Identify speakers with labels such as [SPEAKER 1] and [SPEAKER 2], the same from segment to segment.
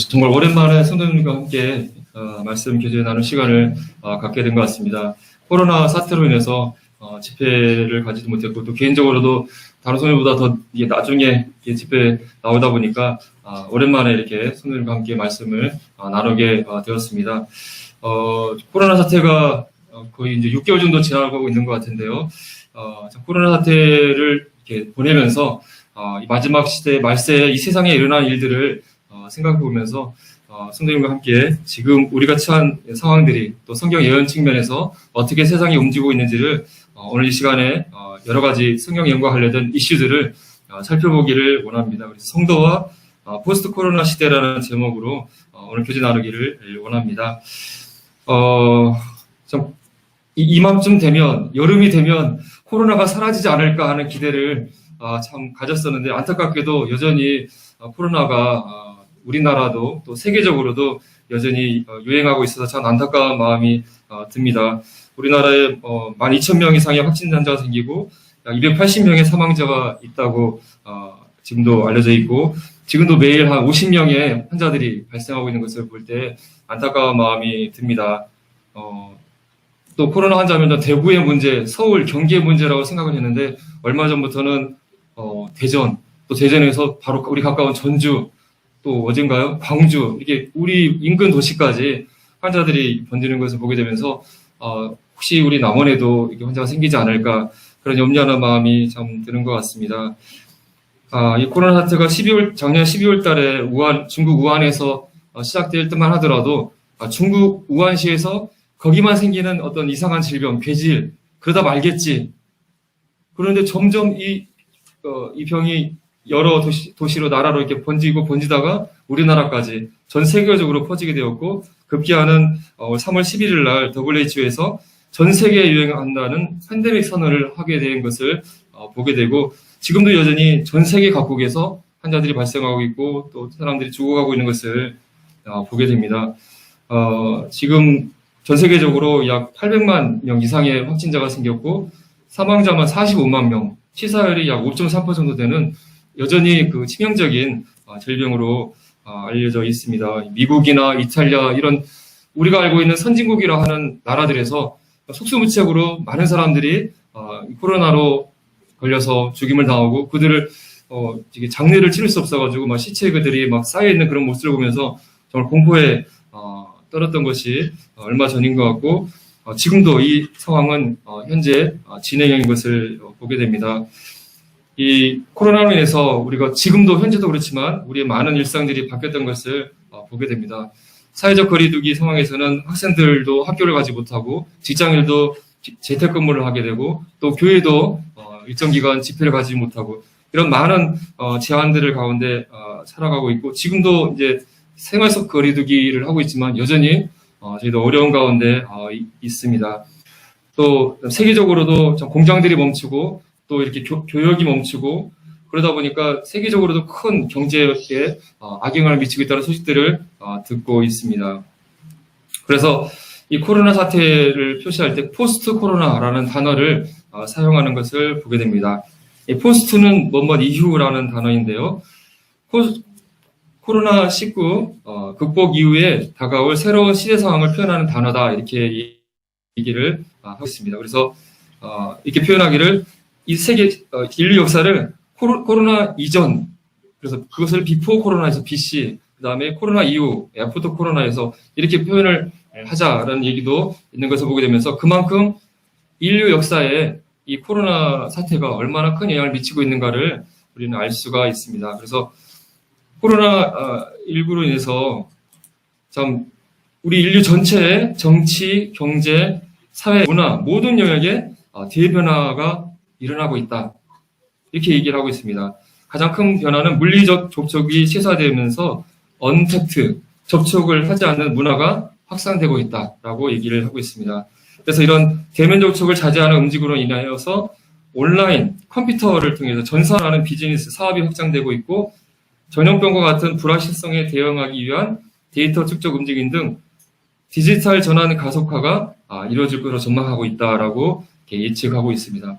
[SPEAKER 1] 정말 오랜만에 성도님과 함께 말씀 교제 나눌 시간을 갖게 된 것 같습니다. 코로나 사태로 인해서 집회를 가지도 못했고, 또 개인적으로도 다른 성도님보다 더 나중에 집회 나오다 보니까 오랜만에 이렇게 성도님과 함께 말씀을 나누게 되었습니다. 코로나 사태가 거의 이제 6개월 정도 지나가고 있는 것 같은데요. 코로나 사태를 이렇게 보내면서 이 마지막 시대 말세에 이 세상에 일어난 일들을 생각해 보면서 성도님과 함께 지금 우리가 처한 상황들이 또 성경 예언 측면에서 어떻게 세상이 움직이고 있는지를 오늘 이 시간에 여러 가지 성경 예언과 관련된 이슈들을 살펴보기를 원합니다. 그래서 성도와 포스트 코로나 시대라는 제목으로 오늘 교제 나누기를 원합니다. 이맘쯤 되면, 여름이 되면 코로나가 사라지지 않을까 하는 기대를 참 가졌었는데, 안타깝게도 여전히 코로나가 우리나라도 또 세계적으로도 여전히 유행하고 있어서 참 안타까운 마음이 듭니다. 우리나라에 12,000명 이상의 확진자가 생기고 약 280명의 사망자가 있다고 지금도 알려져 있고, 지금도 매일 한 50명의 환자들이 발생하고 있는 것을 볼 때 안타까운 마음이 듭니다. 또 코로나 환자면 대구의 문제, 서울, 경기의 문제라고 생각을 했는데, 얼마 전부터는 대전, 또 대전에서 바로 우리 가까운 전주, 또 어젠가요? 광주, 이게 우리 인근 도시까지 환자들이 번지는 것을 보게 되면서 혹시 우리 남원에도 이게 환자가 생기지 않을까, 그런 염려하는 마음이 참 드는 것 같습니다. 이 코로나 사태가 작년 12월 달에 중국 우한에서 시작될 때만 하더라도 중국 우한시에서 거기만 생기는 어떤 이상한 질병, 괴질, 그러다 말겠지. 그런데 점점 이 병이 여러 도시로, 나라로 이렇게 번지다가 우리나라까지 전 세계적으로 퍼지게 되었고, 급기야는 3월 11일 날 WHO에서 전 세계에 유행한다는 팬데믹 선언을 하게 된 것을 보게 되고, 지금도 여전히 전 세계 각국에서 환자들이 발생하고 있고, 또 사람들이 죽어가고 있는 것을 보게 됩니다. 지금 전 세계적으로 약 800만 명 이상의 확진자가 생겼고, 사망자만 45만 명, 치사율이 약 5.3% 정도 되는 여전히 그 치명적인 질병으로 알려져 있습니다. 미국이나 이탈리아, 이런 우리가 알고 있는 선진국이라 하는 나라들에서 속수무책으로 많은 사람들이 코로나로 걸려서 죽임을 당하고, 그들을 장례를 치를 수 없어가지고 막 시체 그들이 막 쌓여 있는 그런 모습을 보면서 정말 공포에 떨었던 것이 얼마 전인 것 같고, 지금도 이 상황은 현재 진행형인 것을 보게 됩니다. 이 코로나로 인해서 우리가 지금도 현재도 그렇지만 우리의 많은 일상들이 바뀌었던 것을 보게 됩니다. 사회적 거리두기 상황에서는 학생들도 학교를 가지 못하고, 직장인들도 재택근무를 하게 되고, 또 교회도 일정 기간 집회를 가지 못하고, 이런 많은 제한들을 가운데 살아가고 있고, 지금도 이제 생활 속 거리두기를 하고 있지만 여전히 저희도 어려운 가운데 있습니다. 또 세계적으로도 공장들이 멈추고, 또 이렇게 교역이 멈추고, 그러다 보니까 세계적으로도 큰 경제에 악영향을 미치고 있다는 소식들을 듣고 있습니다. 그래서 이 코로나 사태를 표시할 때 포스트 코로나라는 단어를 사용하는 것을 보게 됩니다. 이 포스트는 뭐뭐 이후라는 단어인데요. 코로나19 극복 이후에 다가올 새로운 시대 상황을 표현하는 단어다, 이렇게 얘기를 하고 있습니다. 그래서 이렇게 표현하기를, 이 세계 인류 역사를 코로나 이전, 그래서 그것을 비포 코로나에서 BC, 그 다음에 코로나 이후 애프터 코로나에서 이렇게 표현을 하자라는 얘기도 있는 것을 보게 되면서, 그만큼 인류 역사에 이 코로나 사태가 얼마나 큰 영향을 미치고 있는가를 우리는 알 수가 있습니다. 그래서 코로나19로 인해서 참 우리 인류 전체의 정치, 경제, 사회, 문화 모든 영역에 대변화가 일어나고 있다, 이렇게 얘기를 하고 있습니다. 가장 큰 변화는 물리적 접촉이 최소화되면서 언택트, 접촉을 하지 않는 문화가 확산되고 있다라고 얘기를 하고 있습니다. 그래서 이런 대면 접촉을 자제하는 움직임으로 인하여서 온라인, 컴퓨터를 통해서 전산화하는 비즈니스 사업이 확장되고 있고, 전염병과 같은 불확실성에 대응하기 위한 데이터 축적 움직임 등 디지털 전환 가속화가 이루어질 것으로 전망하고 있다라고 예측하고 있습니다.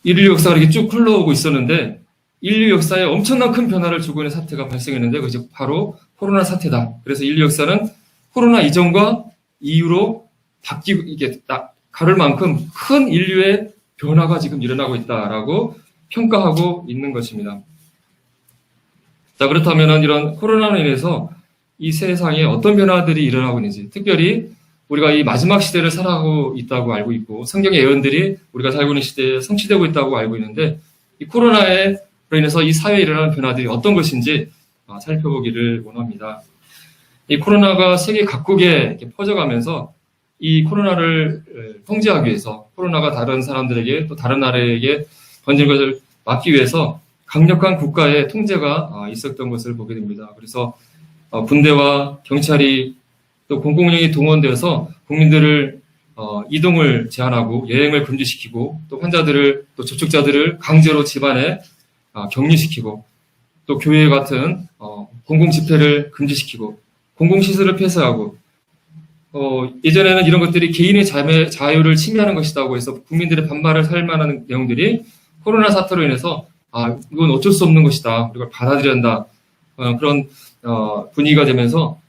[SPEAKER 1] 인류 역사가 이렇게 쭉 흘러오고 있었는데, 인류 역사에 엄청난 큰 변화를 주고 있는 사태가 발생했는데 그것이 바로 코로나 사태다. 그래서 인류 역사는 코로나 이전과 이후로 바뀌고 이게 가를 만큼 큰 인류의 변화가 지금 일어나고 있다라고 평가하고 있는 것입니다. 자, 그렇다면 이런 코로나로 인해서 이 세상에 어떤 변화들이 일어나고 있는지, 특별히 우리가 이 마지막 시대를 살아가고 있다고 알고 있고 성경의 예언들이 우리가 살고 있는 시대에 성취되고 있다고 알고 있는데 이 코로나로 인해서 이 사회에 일어나는 변화들이 어떤 것인지 살펴보기를 원합니다. 이 코로나가 세계 각국에 이렇게 퍼져가면서 이 코로나를 통제하기 위해서 코로나가 다른 사람들에게 또 다른 나라에게 번지는 것을 막기 위해서 강력한 국가의 통제가 있었던 것을 보게 됩니다. 그래서 군대와 경찰이 또 공공력이 동원되어서 국민들을 이동을 제한하고 여행을 금지시키고 또 환자들을 또 접촉자들을 강제로 집안에 격리시키고 또 교회 같은 공공 집회를 금지시키고 공공시설을 폐쇄하고 예전에는 이런 것들이 개인의 자유를 침해하는 것이라고 해서 국민들의 반발을 살 만한 내용들이 코로나 사태로 인해서 이건 어쩔 수 없는 것이다. 이걸 받아들여야 한다. 그런 분위기가 되면서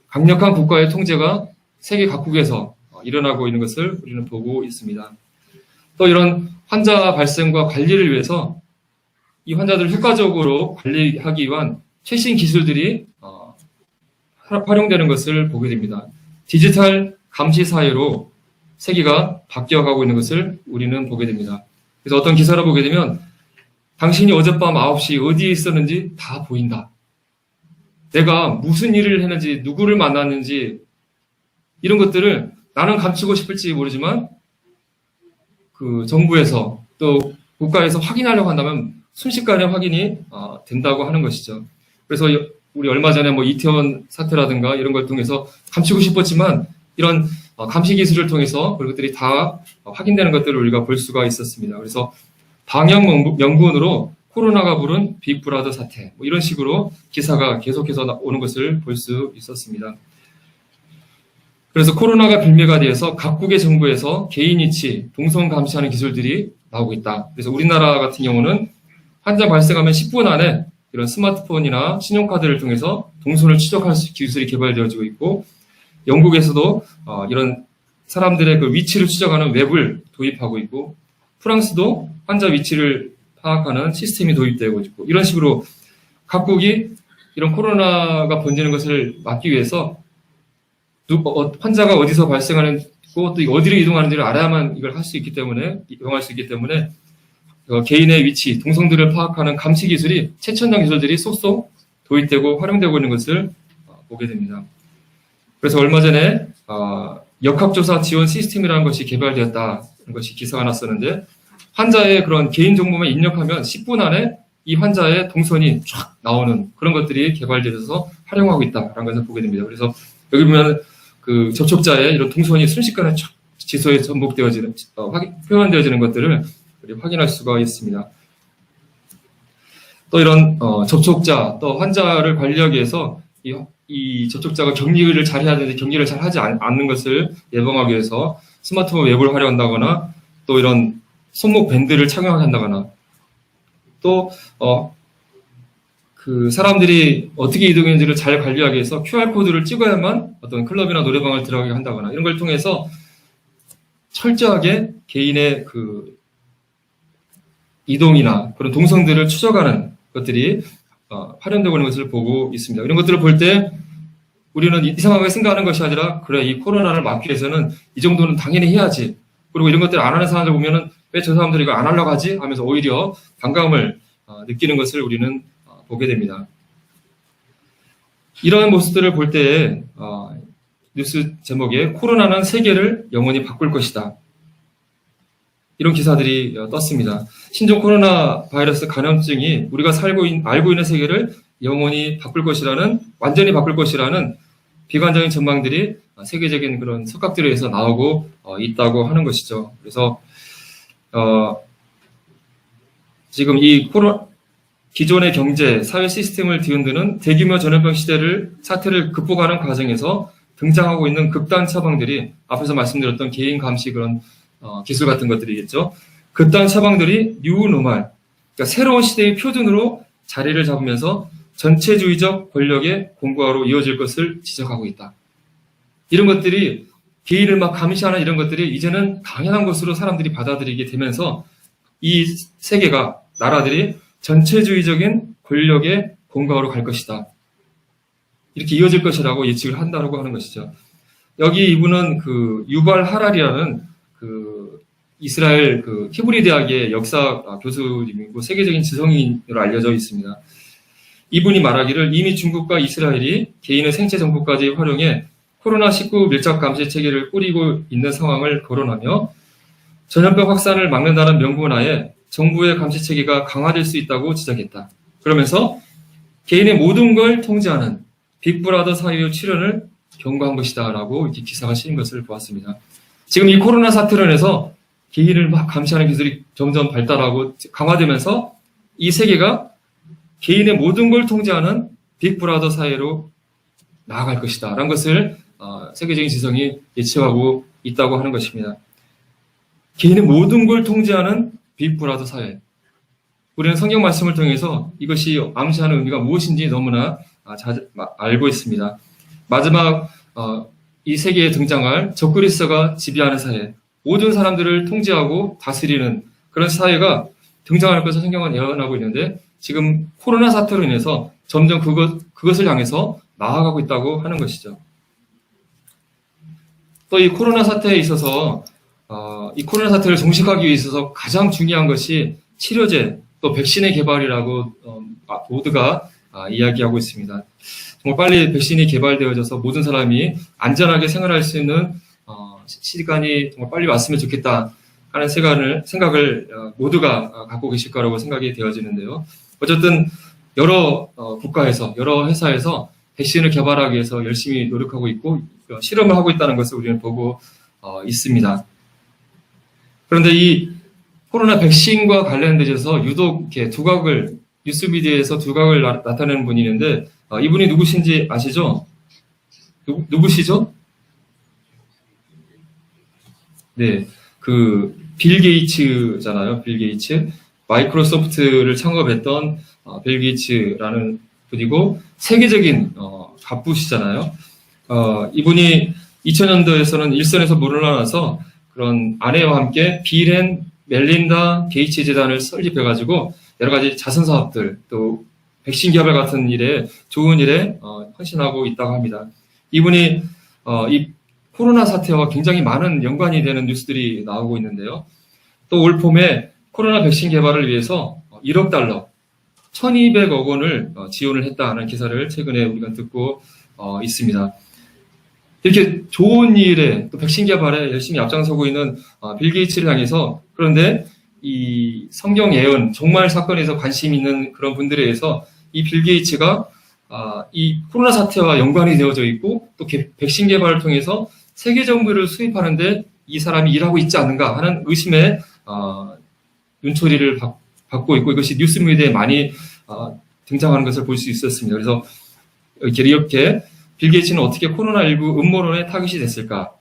[SPEAKER 1] 강력한 국가의 통제가 세계 각국에서 일어나고 있는 것을 우리는 보고 있습니다. 또 이런 환자 발생과 관리를 위해서 이 환자들을 효과적으로 관리하기 위한 최신 기술들이 활용되는 것을 보게 됩니다. 디지털 감시 사회로 세계가 바뀌어가고 있는 것을 우리는 보게 됩니다. 그래서 어떤 기사를 보게 되면 당신이 어젯밤 9시 어디에 있었는지 다 보인다. 내가 무슨 일을 했는지 누구를 만났는지 이런 것들을 나는 감추고 싶을지 모르지만 그 정부에서 또 국가에서 확인하려고 한다면 순식간에 확인이 된다고 하는 것이죠. 그래서 우리 얼마 전에 이태원 사태라든가 이런 걸 통해서 감추고 싶었지만 이런 감시 기술을 통해서 그런 것들이 다 확인되는 것들을 우리가 볼 수가 있었습니다. 그래서 방역연구원으로 코로나가 부른 빅브라더 사태 이런 식으로 기사가 계속해서 오는 것을 볼 수 있었습니다. 그래서 코로나가 빌미가 되어서 각국의 정부에서 개인 위치, 동선 감시하는 기술들이 나오고 있다. 그래서 우리나라 같은 경우는 환자 발생하면 10분 안에 이런 스마트폰이나 신용카드를 통해서 동선을 추적할 기술이 개발되어지고 있고 영국에서도 이런 사람들의 그 위치를 추적하는 웹을 도입하고 있고 프랑스도 환자 위치를 파악하는 시스템이 도입되고 있고 이런 식으로 각국이 이런 코로나가 번지는 것을 막기 위해서 환자가 어디서 발생하는고 또 어디로 이동하는지를 알아야만 이걸 할 수 있기 때문에 이용할 수 있기 때문에 개인의 위치, 동선들을 파악하는 감시 기술이 최첨단 기술들이 쏙쏙 도입되고 활용되고 있는 것을 보게 됩니다. 그래서 얼마 전에 역학조사 지원 시스템이라는 것이 개발되었다는 것이 기사가 났었는데 환자의 그런 개인정보만 입력하면 10분 안에 이 환자의 동선이 쫙 나오는 그런 것들이 개발되어서 활용하고 있다는 것을 보게 됩니다. 그래서 여기 보면 그 접촉자의 이런 동선이 순식간에 쫙 지소에 전복되어지는, 표현되어지는 것들을 확인할 수가 있습니다. 또 이런 접촉자, 또 환자를 관리하기 위해서 이 접촉자가 격리를 잘 해야 되는데 격리를 잘 하지 않는 것을 예방하기 위해서 스마트폰 웹을 활용한다거나 또 이런 손목 밴드를 착용하게 한다거나 또 그 사람들이 어떻게 이동했는지를 잘 관리하기 위해서 QR코드를 찍어야만 어떤 클럽이나 노래방을 들어가게 한다거나 이런 걸 통해서 철저하게 개인의 그 이동이나 그런 동선들을 추적하는 것들이 활용되고 있는 것을 보고 있습니다. 이런 것들을 볼 때 우리는 이상하게 생각하는 것이 아니라 그래 이 코로나를 막기 위해서는 이 정도는 당연히 해야지. 그리고 이런 것들을 안 하는 사람들 보면은 왜 저 사람들이 이거 안 하려고 하지? 하면서 오히려 반감을 느끼는 것을 우리는 보게 됩니다. 이러한 모습들을 볼 때 뉴스 제목에 코로나는 세계를 영원히 바꿀 것이다. 이런 기사들이 떴습니다. 신종 코로나 바이러스 감염증이 우리가 알고 있는 세계를 영원히 바꿀 것이라는, 완전히 바꿀 것이라는 비관적인 전망들이 세계적인 그런 석학들에 의해서 나오고 있다고 하는 것이죠. 그래서 지금 이 기존의 경제, 사회 시스템을 뒤흔드는 대규모 전염병 사태를 극복하는 과정에서 등장하고 있는 극단 처방들이 앞에서 말씀드렸던 개인 감시 그런 기술 같은 것들이겠죠. 극단 처방들이 뉴노멀, 그러니까 새로운 시대의 표준으로 자리를 잡으면서 전체주의적 권력의 공고화로 이어질 것을 지적하고 있다. 이런 것들이 개인을 막 감시하는 이런 것들이 이제는 당연한 것으로 사람들이 받아들이게 되면서 이 세계가, 나라들이 전체주의적인 권력의 공고화로 갈 것이다. 이렇게 이어질 것이라고 예측을 한다고 하는 것이죠. 여기 이분은 그 유발 하랄이라는 그 이스라엘 그 히브리 대학의 역사 교수님이고 세계적인 지성인으로 알려져 있습니다. 이분이 말하기를 이미 중국과 이스라엘이 개인의 생체 정보까지 활용해 코로나19 밀접 감시 체계를 꾸리고 있는 상황을 거론하며 전염병 확산을 막는다는 명분하에 정부의 감시 체계가 강화될 수 있다고 지적했다. 그러면서 개인의 모든 걸 통제하는 빅브라더 사회의 출현을 경고한 것이다 라고 이렇게 기사가 실린 것을 보았습니다. 지금 이 코로나 사태로 인해서 개인을 막 감시하는 기술이 점점 발달하고 강화되면서 이 세계가 개인의 모든 걸 통제하는 빅브라더 사회로 나아갈 것이다 라는 것을 세계적인 지성이 예측하고 있다고 하는 것입니다. 개인의 모든 걸 통제하는 빅브라더 사회. 우리는 성경 말씀을 통해서 이것이 암시하는 의미가 무엇인지 너무나 잘 알고 있습니다. 마지막 이 세계에 등장할 적그리스도가 지배하는 사회, 모든 사람들을 통제하고 다스리는 그런 사회가 등장할 것을 성경은 예언하고 있는데 지금 코로나 사태로 인해서 점점 그것을 향해서 나아가고 있다고 하는 것이죠. 또 이 코로나 사태에 있어서 이 코로나 사태를 종식하기 위해 있어서 가장 중요한 것이 치료제 또 백신의 개발이라고 모두가 이야기하고 있습니다. 정말 빨리 백신이 개발되어져서 모든 사람이 안전하게 생활할 수 있는 시간이 정말 빨리 왔으면 좋겠다 하는 생각을 모두가 갖고 계실 거라고 생각이 되어지는데요. 어쨌든 여러 국가에서 여러 회사에서 백신을 개발하기 위해서 열심히 노력하고 있고 실험을 하고 있다는 것을 우리는 보고 있습니다. 그런데 이 코로나 백신과 관련돼서 유독 이렇게 두각을 뉴스미디어에서 두각을 나타내는 분이 있는데 이분이 누구신지 아시죠? 누구시죠? 네, 그 빌 게이츠잖아요. 빌 게이츠. 마이크로소프트를 창업했던 빌 게이츠라는 분이고 세계적인 갑부시잖아요. 이분이 2000년도에서는 일선에서 물러나서 그런 아내와 함께 빌 앤 멜린다 게이츠 재단을 설립해가지고 여러 가지 자선 사업들 또 백신 개발 같은 일에 좋은 일에 헌신하고 있다고 합니다. 이분이 이 코로나 사태와 굉장히 많은 연관이 되는 뉴스들이 나오고 있는데요. 또 올 봄에 코로나 백신 개발을 위해서 1억 달러, 1200억 원을 지원을 했다는 기사를 최근에 우리가 듣고 있습니다. 이렇게 좋은 일에 또 백신 개발에 열심히 앞장서고 있는 빌 게이츠를 향해서 그런데 이 성경 예언 종말 사건에서 관심 있는 그런 분들에 의해서 이 빌 게이츠가 이 코로나 사태와 연관이 되어져 있고 또 백신 개발을 통해서 세계 정부를 수입하는데 이 사람이 일하고 있지 않는가 하는 의심의 눈초리를 받고 있고 이것이 뉴스미디어에 많이 등장하는 것을 볼 수 있었습니다. 그래서 이렇게 빌 게이츠는 어떻게 코로나19 음모론에 타깃이 됐을까?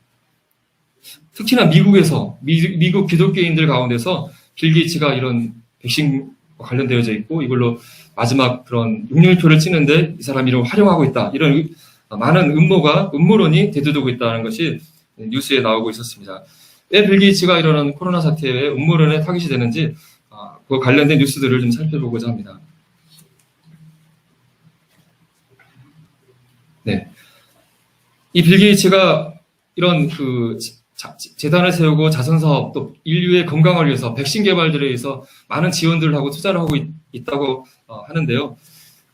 [SPEAKER 1] 특히나 미국에서 미국 기독교인들 가운데서 빌 게이츠가 이런 백신과 관련되어져 있고 이걸로 마지막 그런 6.18표를 찍는데 이 사람이 이걸 활용하고 있다. 이런 많은 음모론이 대두되고 있다는 것이 뉴스에 나오고 있었습니다. 왜 빌 게이츠가 이러는 코로나 사태에 음모론에 타깃이 되는지 그 관련된 뉴스들을 좀 살펴보고자 합니다. 네. 이 빌 게이츠가 이런 그 재단을 세우고 자선사업 또 인류의 건강을 위해서 백신 개발들에 의해서 많은 지원들을 하고 투자를 하고 있다고 하는데요.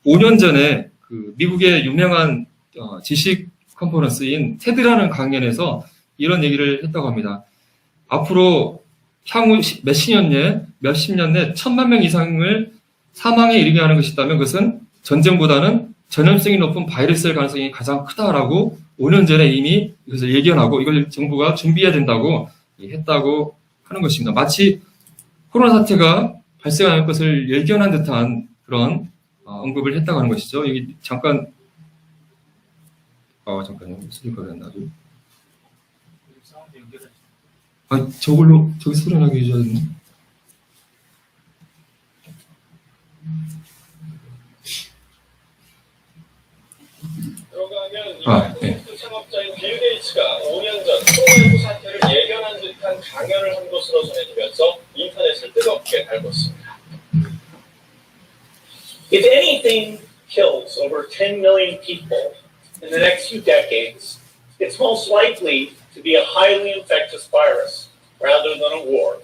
[SPEAKER 1] 5년 전에 그 미국의 유명한 지식 컨퍼런스인 테드라는 강연에서 이런 얘기를 했다고 합니다. 앞으로 향후 몇십 년 내 1000만 명 이상을 사망에 이르게 하는 것이 있다면 그것은 전쟁보다는 전염성이 높은 바이러스일 가능성이 가장 크다라고 5년 전에 이미 이것을 예견하고 이걸 정부가 준비해야 된다고 했다고 하는 것입니다. 마치 코로나 사태가 발생할 것을 예견한 듯한 그런 언급을 했다고 하는 것이죠. 여기 잠깐요. 스피커가 안 나죠. 저걸로 저기 소리 나게 해줘야 되나?
[SPEAKER 2] 그런가 하면 이 마이크로소프트 창업자인 빌 게이츠가 5년 전 코로나19 사태를 예견한 듯한 강연을 한 것으로 전해지면서 인터넷을 뜨겁게 달궜습니다.
[SPEAKER 3] If anything kills over 10 million people in the next few decades, it's most likely to be a highly infectious virus rather than a war.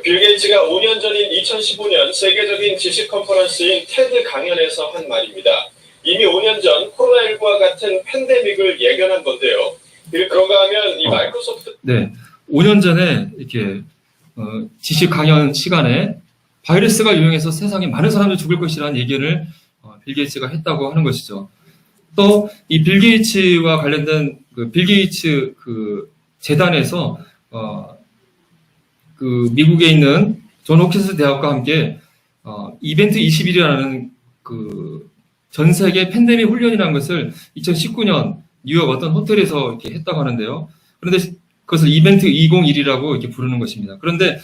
[SPEAKER 2] 빌 게이츠가 5년 전인 2015년 세계적인 지식 컨퍼런스인 테드 강연에서 한 말입니다. 이미 5년 전 코로나19와 같은 팬데믹을 예견한 건데요. 그런가 하면 이 마이크로소프트
[SPEAKER 1] 네, 5년 전에 이렇게 지식 강연 시간에 바이러스가 유행해서 세상에 많은 사람들이 죽을 것이라는 예견을 빌 게이츠가 했다고 하는 것이죠. 또 이 빌 게이츠와 관련된 그 빌 게이츠 그 재단에서 그 미국에 있는 존 홉킨스 대학과 함께 이벤트 21이라는 그 전 세계 팬데믹 훈련이라는 것을 2019년 뉴욕 어떤 호텔에서 이렇게 했다고 하는데요. 그런데 그것을 이벤트 201이라고 이렇게 부르는 것입니다. 그런데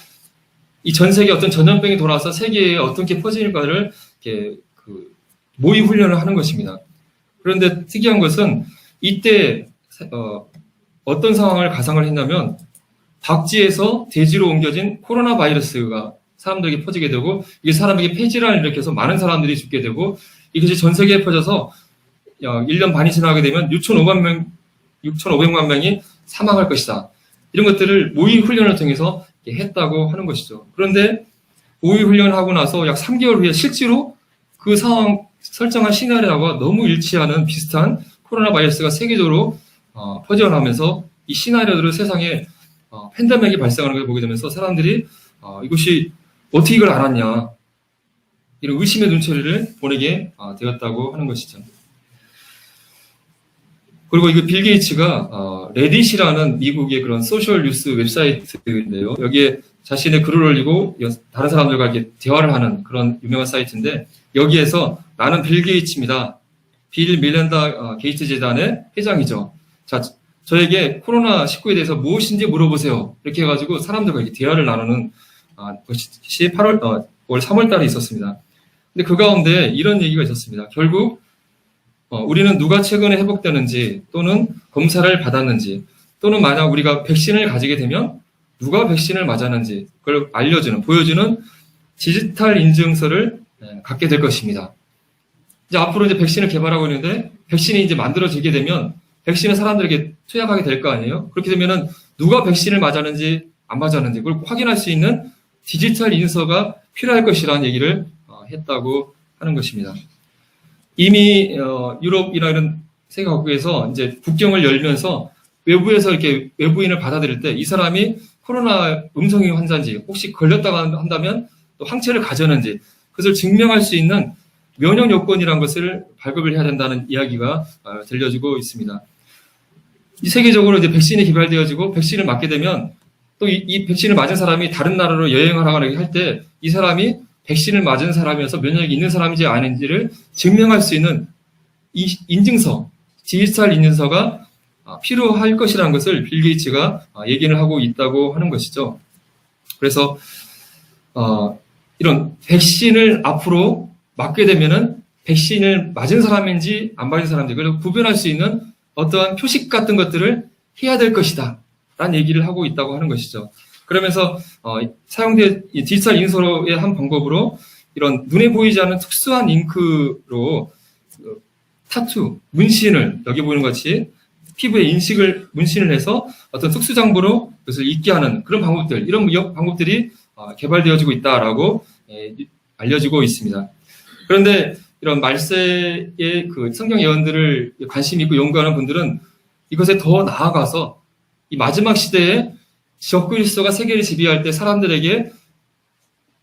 [SPEAKER 1] 이 전 세계 어떤 전염병이 돌아와서 세계에 어떻게 퍼질까를 이렇게 그 모의 훈련을 하는 것입니다. 그런데 특이한 것은 이때 어떤 상황을 가상을 했냐면 박쥐에서 돼지로 옮겨진 코로나 바이러스가 사람들에게 퍼지게 되고 이게 사람에게 폐질환을 일으켜서 많은 사람들이 죽게 되고 이것이 전 세계에 퍼져서 1년 반이 지나게 되면 6,500만 명이 사망할 것이다. 이런 것들을 모의 훈련을 통해서 했다고 하는 것이죠. 그런데 모의 훈련을 하고 나서 약 3개월 후에 실제로 그 상황 설정한 시나리오와 너무 일치하는 비슷한 코로나 바이러스가 세계적으로 퍼져나가면서 이 시나리오들을 세상에 팬데믹이 발생하는 걸 보게 되면서 사람들이 이것이 어떻게 이걸 알았냐 이런 의심의 눈초리를 보내게 되었다고 하는 것이죠. 그리고 이거 빌 게이츠가 레딧이라는 미국의 그런 소셜 뉴스 웹사이트인데요. 여기에 자신의 글을 올리고 다른 사람들과 이렇게 대화를 하는 그런 유명한 사이트인데 여기에서 나는 빌 게이츠입니다. 빌 밀렌다 게이츠 재단의 회장이죠. 자, 저에게 코로나19에 대해서 무엇인지 물어보세요. 이렇게 해가지고 사람들과 이렇게 대화를 나누는 것이 올 3월 달에 있었습니다. 근데 그 가운데 이런 얘기가 있었습니다. 결국 우리는 누가 최근에 회복되는지 또는 검사를 받았는지 또는 만약 우리가 백신을 가지게 되면 누가 백신을 맞았는지 그걸 알려주는, 보여주는 디지털 인증서를 갖게 될 것입니다. 이제 앞으로 이제 백신을 개발하고 있는데 백신이 이제 만들어지게 되면 백신을 사람들에게 투약하게 될 거 아니에요? 그렇게 되면은 누가 백신을 맞았는지 안 맞았는지 그걸 확인할 수 있는 디지털 인서가 필요할 것이라는 얘기를 했다고 하는 것입니다. 이미 유럽이나 이런 세계 각국에서 이제 국경을 열면서 외부에서 이렇게 외부인을 받아들일 때 이 사람이 코로나 음성인 환자인지 혹시 걸렸다고 한다면 또 항체를 가졌는지 그것을 증명할 수 있는 면역 요건이라는 것을 발급을 해야 된다는 이야기가 들려지고 있습니다. 이 세계적으로 이제 백신이 개발되어지고 백신을 맞게 되면 또 이 백신을 맞은 사람이 다른 나라로 여행을 하거나 할 때 이 사람이 백신을 맞은 사람이어서 면역이 있는 사람인지 아닌지를 증명할 수 있는 이 인증서, 디지털 인증서가 필요할 것이라는 것을 빌 게이츠가 얘기를 하고 있다고 하는 것이죠. 그래서 이런 백신을 앞으로 맞게 되면은 백신을 맞은 사람인지 안 맞은 사람인지 그걸 구별할 수 있는 어떠한 표식 같은 것들을 해야 될 것이다 라는 얘기를 하고 있다고 하는 것이죠. 그러면서 사용된 디지털 인증서의 한 방법으로 이런 눈에 보이지 않는 특수한 잉크로 타투, 문신을 여기 보이는 것 같이 피부에 문신을 해서 어떤 특수 장부로 그것을 잊게 하는 그런 방법들, 이런 방법들이 개발되어지고 있다라고 알려지고 있습니다. 그런데 이런 말세의 그 성경 예언들을 관심 있고 연구하는 분들은 이것에 더 나아가서 이 마지막 시대에 적그리스도가 세계를 지배할 때 사람들에게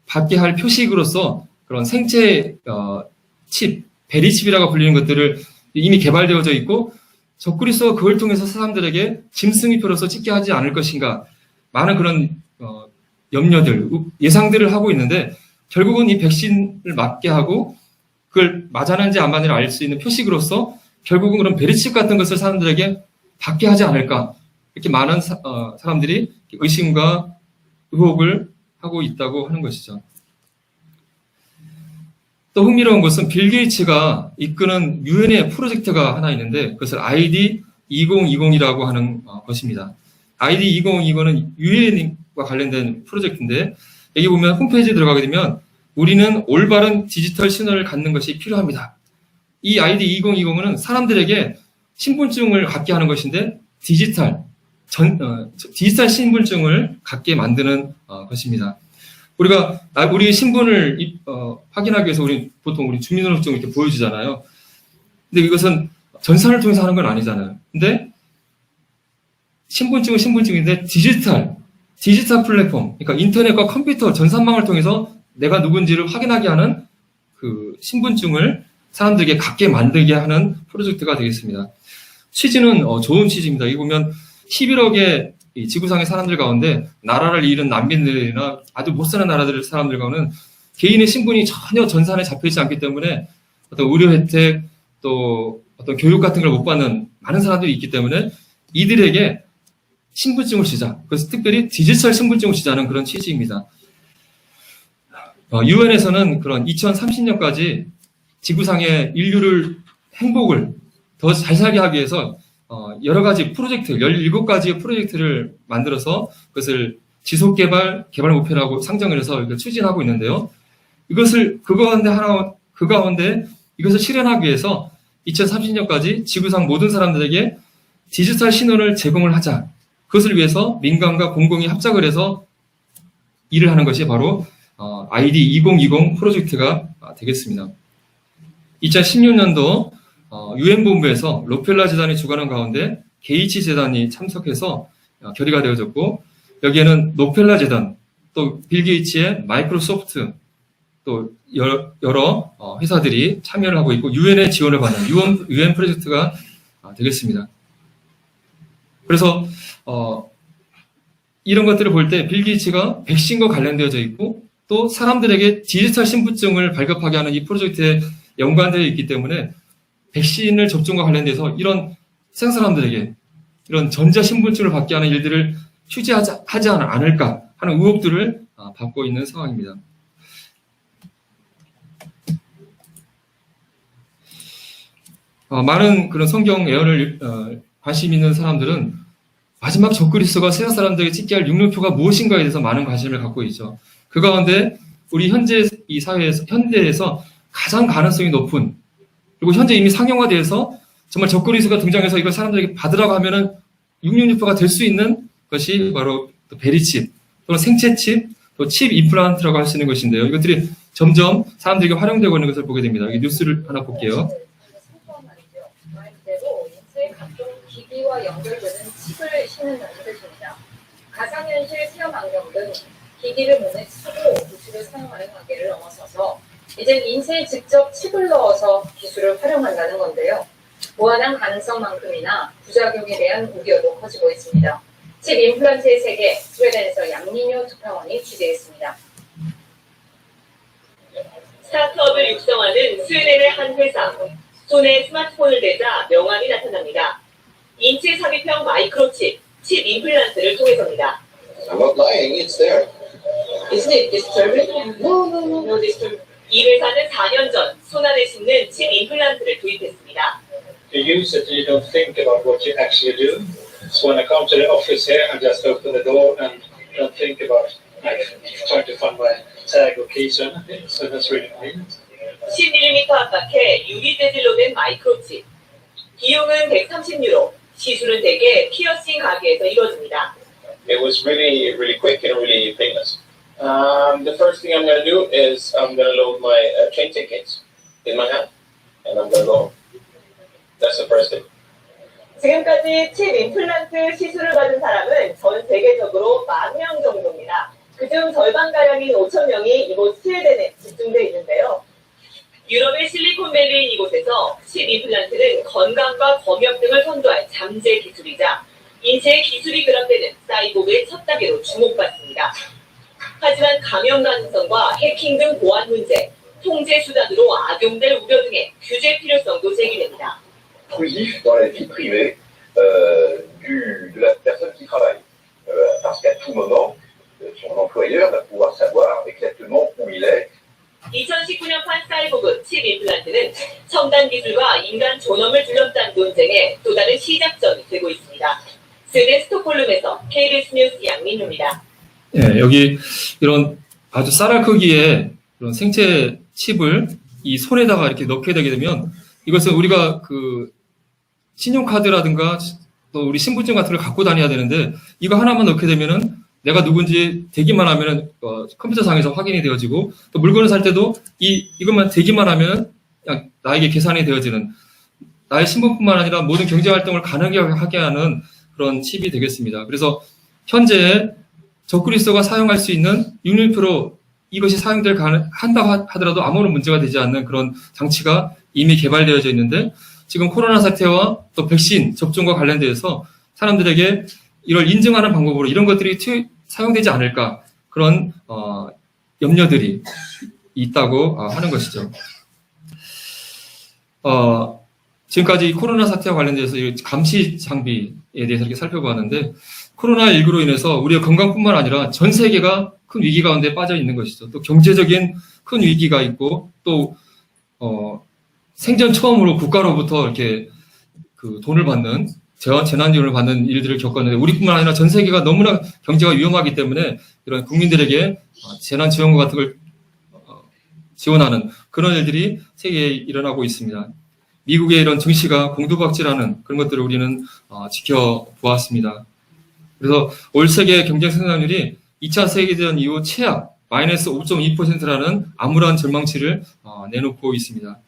[SPEAKER 1] 받게 할 표식으로서 그런 생체 칩, 베리칩이라고 불리는 것들을 이미 개발되어져 있고 적그리스도가 그걸 통해서 사람들에게 짐승이표로서 찍게 하지 않을 것인가 많은 그런 염려들, 예상들을 하고 있는데 결국은 이 백신을 맞게 하고 그걸 맞았는지 안 맞는지 알 수 있는 표식으로서 결국은 그런 베리칩 같은 것을 사람들에게 받게 하지 않을까 이렇게 많은 사람들이 의심과 의혹을 하고 있다고 하는 것이죠. 또 흥미로운 것은 빌 게이츠가 이끄는 유엔의 프로젝트가 하나 있는데 그것을 ID 2020이라고 하는 것입니다. ID 2020은 유엔과 관련된 프로젝트인데 여기 보면 홈페이지에 들어가게 되면 우리는 올바른 디지털 신원을 갖는 것이 필요합니다. 이 ID 2020은 사람들에게 신분증을 갖게 하는 것인데 디지털 신분증을 갖게 만드는 것입니다. 우리가 우리 신분을 확인하기 위해서 보통 우리 주민등록증을 이렇게 보여주잖아요. 근데 이것은 전산을 통해서 하는 건 아니잖아요. 근데 신분증은 신분증인데 디지털 플랫폼, 그러니까 인터넷과 컴퓨터 전산망을 통해서 내가 누군지를 확인하게 하는 그 신분증을 사람들에게 갖게 만들게 하는 프로젝트가 되겠습니다. 취지는 좋은 취지입니다. 여기 보면 11억의 이 지구상의 사람들 가운데 나라를 잃은 난민들이나 아주 못 사는 나라들 사람들 가운데 개인의 신분이 전혀 전산에 잡혀있지 않기 때문에 어떤 의료 혜택 또 어떤 교육 같은 걸 못 받는 많은 사람들이 있기 때문에 이들에게 신분증을 주자. 그래서 특별히 디지털 신분증을 주자는 그런 취지입니다. 유엔에서는 그런 2030년까지 지구상의 인류를 행복을 더 잘 살게 하기 위해서 여러 가지 프로젝트, 17가지의 프로젝트를 만들어서 그것을 지속개발 목표라고 상정을 해서 추진하고 있는데요. 그 가운데 이것을 실현하기 위해서 2030년까지 지구상 모든 사람들에게 디지털 신원을 제공을 하자. 그것을 위해서 민간과 공공이 합작을 해서 일을 하는 것이 바로 ID 2020 프로젝트가 되겠습니다. 2016년도 유엔 본부에서 록펠러 재단이 주관한 가운데 게이츠 재단이 참석해서 결의가 되어졌고 여기에는 록펠러 재단, 또 빌 게이츠의 마이크로소프트, 또 여러 회사들이 참여를 하고 있고 유엔의 지원을 받는 유엔 프로젝트가 되겠습니다. 그래서 이런 것들을 볼 때 빌 게이츠가 백신과 관련되어져 있고 또 사람들에게 디지털 신분증을 발급하게 하는 이 프로젝트에 연관되어 있기 때문에 백신을 접종과 관련돼서 이런 세상 사람들에게 이런 전자 신분증을 받게 하는 일들을 하지 않을까 하는 의혹들을 받고 있는 상황입니다. 많은 그런 성경 예언을 관심 있는 사람들은 마지막 적그리스도가 세상 사람들에게 찍게 할 육류표가 무엇인가에 대해서 많은 관심을 갖고 있죠. 그 가운데 우리 현대에서 가장 가능성이 높은 그리고 현재 이미 상용화돼서 정말 적그리스도가 등장해서 이걸 사람들에게 받으라고 하면은 666표가 될 수 있는 것이 바로 또 베리칩, 또는 생체칩, 또 칩 임플란트라고 할 수 있는 것인데요. 이것들이 점점 사람들에게 활용되고 있는 것을 보게 됩니다. 여기 뉴스를 하나 볼게요.
[SPEAKER 4] 말 그대로 인체의 각종 기기와 연결되는 칩을 신는다는 뜻입니다. 가상현실 체험 안경은 기기를 몸에 차고 기술을 사용하는 단계를 넘어서서 이제 인체에 직접 칩을 넣어서 기술을 활용한다는 건데요. 무한한 가능성만큼이나 부작용에 대한 우려도 커지고 있습니다. 칩 임플란트의 세계, 스웨덴에서 양민효 특파원이 취재했습니다.
[SPEAKER 5] 스타트업을 육성하는 스웨덴의 한 회사. 손에 스마트폰을 대자 명암이 나타납니다. 인체 삽입형 마이크로칩, 칩 임플란트를 통해서입니다.
[SPEAKER 6] I'm not lying, it's there.
[SPEAKER 4] Isn't it disturbing?
[SPEAKER 5] No disturbing. 이 회사는 4년 전 손안에 심는 칩 임플란트를 도입했습니다.
[SPEAKER 3] You use it, you don't think about what you actually do. So when I come to the office here, I just open the door and don't think about trying to find my tag or keys or anything. So that's really convenient.
[SPEAKER 5] 10mm 압박해 유리 재질로 된 마이크로칩. 비용은 130유로, 시술은 대개 피어싱 가게에서 이루어집니다.
[SPEAKER 2] It was really quick and really painless. The first thing I'm going to do is I'm going to load my train tickets in my hand, and I'm going to go. That's the first thing.
[SPEAKER 5] 지금까지 칩 임플란트 시술을 받은 사람은 전 세계적으로 10,000명 정도입니다. 그중 절반가량인 5,000명이 이곳 스웨덴에 집중되어 있는데요. 유럽의 실리콘밸리인 이곳에서 칩 임플란트는 건강과 검역 등을 선도할 잠재 기술이자 인체의 기술이 결합되는 사이보그의 첫 단계로 주목받습니다. 하지만 감염 가능성과 해킹 등 보안 문제, 통제 수단으로 악용될 우려 등의 규제 필요성도 제기됩니다.
[SPEAKER 6] Intrusif dans la vie privée de la personne qui travaille. Parce qu'à tout moment, son employeur va pouvoir savoir exactement où il est
[SPEAKER 5] 2019년판 사이보그 칩 임플란트는 첨단 기술과 인간 존엄을 둘러싼 논쟁의 또 다른 시작점이 되고 있습니다. 스웨덴 스톡홀름에서 KBS 뉴스 양민우입니다.
[SPEAKER 1] 예, 여기 이런 아주 쌀알 크기의 그런 생체 칩을 이 손에다가 이렇게 넣게 되게 되면 이것은 우리가 그 신용카드라든가 또 우리 신분증 같은 걸 갖고 다녀야 되는데 이거 하나만 넣게 되면은 내가 누군지 대기만 하면은 컴퓨터상에서 확인이 되어지고 또 물건을 살 때도 이것만 대기만 하면 그냥 나에게 계산이 되어지는 나의 신분뿐만 아니라 모든 경제 활동을 가능하게 하는 그런 칩이 되겠습니다. 그래서 현재 적그리스도가 사용할 수 있는 6% 이것이 한다고 하더라도 아무런 문제가 되지 않는 그런 장치가 이미 개발되어져 있는데 지금 코로나 사태와 또 백신 접종과 관련돼서 사람들에게 이걸 인증하는 방법으로 이런 것들이 사용되지 않을까 그런 염려들이 있다고 하는 것이죠. 지금까지 코로나 사태와 관련돼서 이 감시 장비에 대해서 이렇게 살펴보았는데 코로나19로 인해서 우리의 건강뿐만 아니라 전 세계가 큰 위기 가운데 빠져 있는 것이죠. 또 경제적인 큰 위기가 있고 또 생전 처음으로 국가로부터 이렇게 그 돈을 받는 재난지원을 받는 일들을 겪었는데 우리뿐만 아니라 전 세계가 너무나 경제가 위험하기 때문에 이런 국민들에게 재난지원과 같은 걸 지원하는 그런 일들이 세계에 일어나고 있습니다. 미국의 이런 증시가 공두박질하는 그런 것들을 우리는 지켜보았습니다. 그래서 올 세계 경제 성장률이 2차 세계대전 이후 최악 마이너스 5.2%라는 암울한 전망치를 내놓고 있습니다.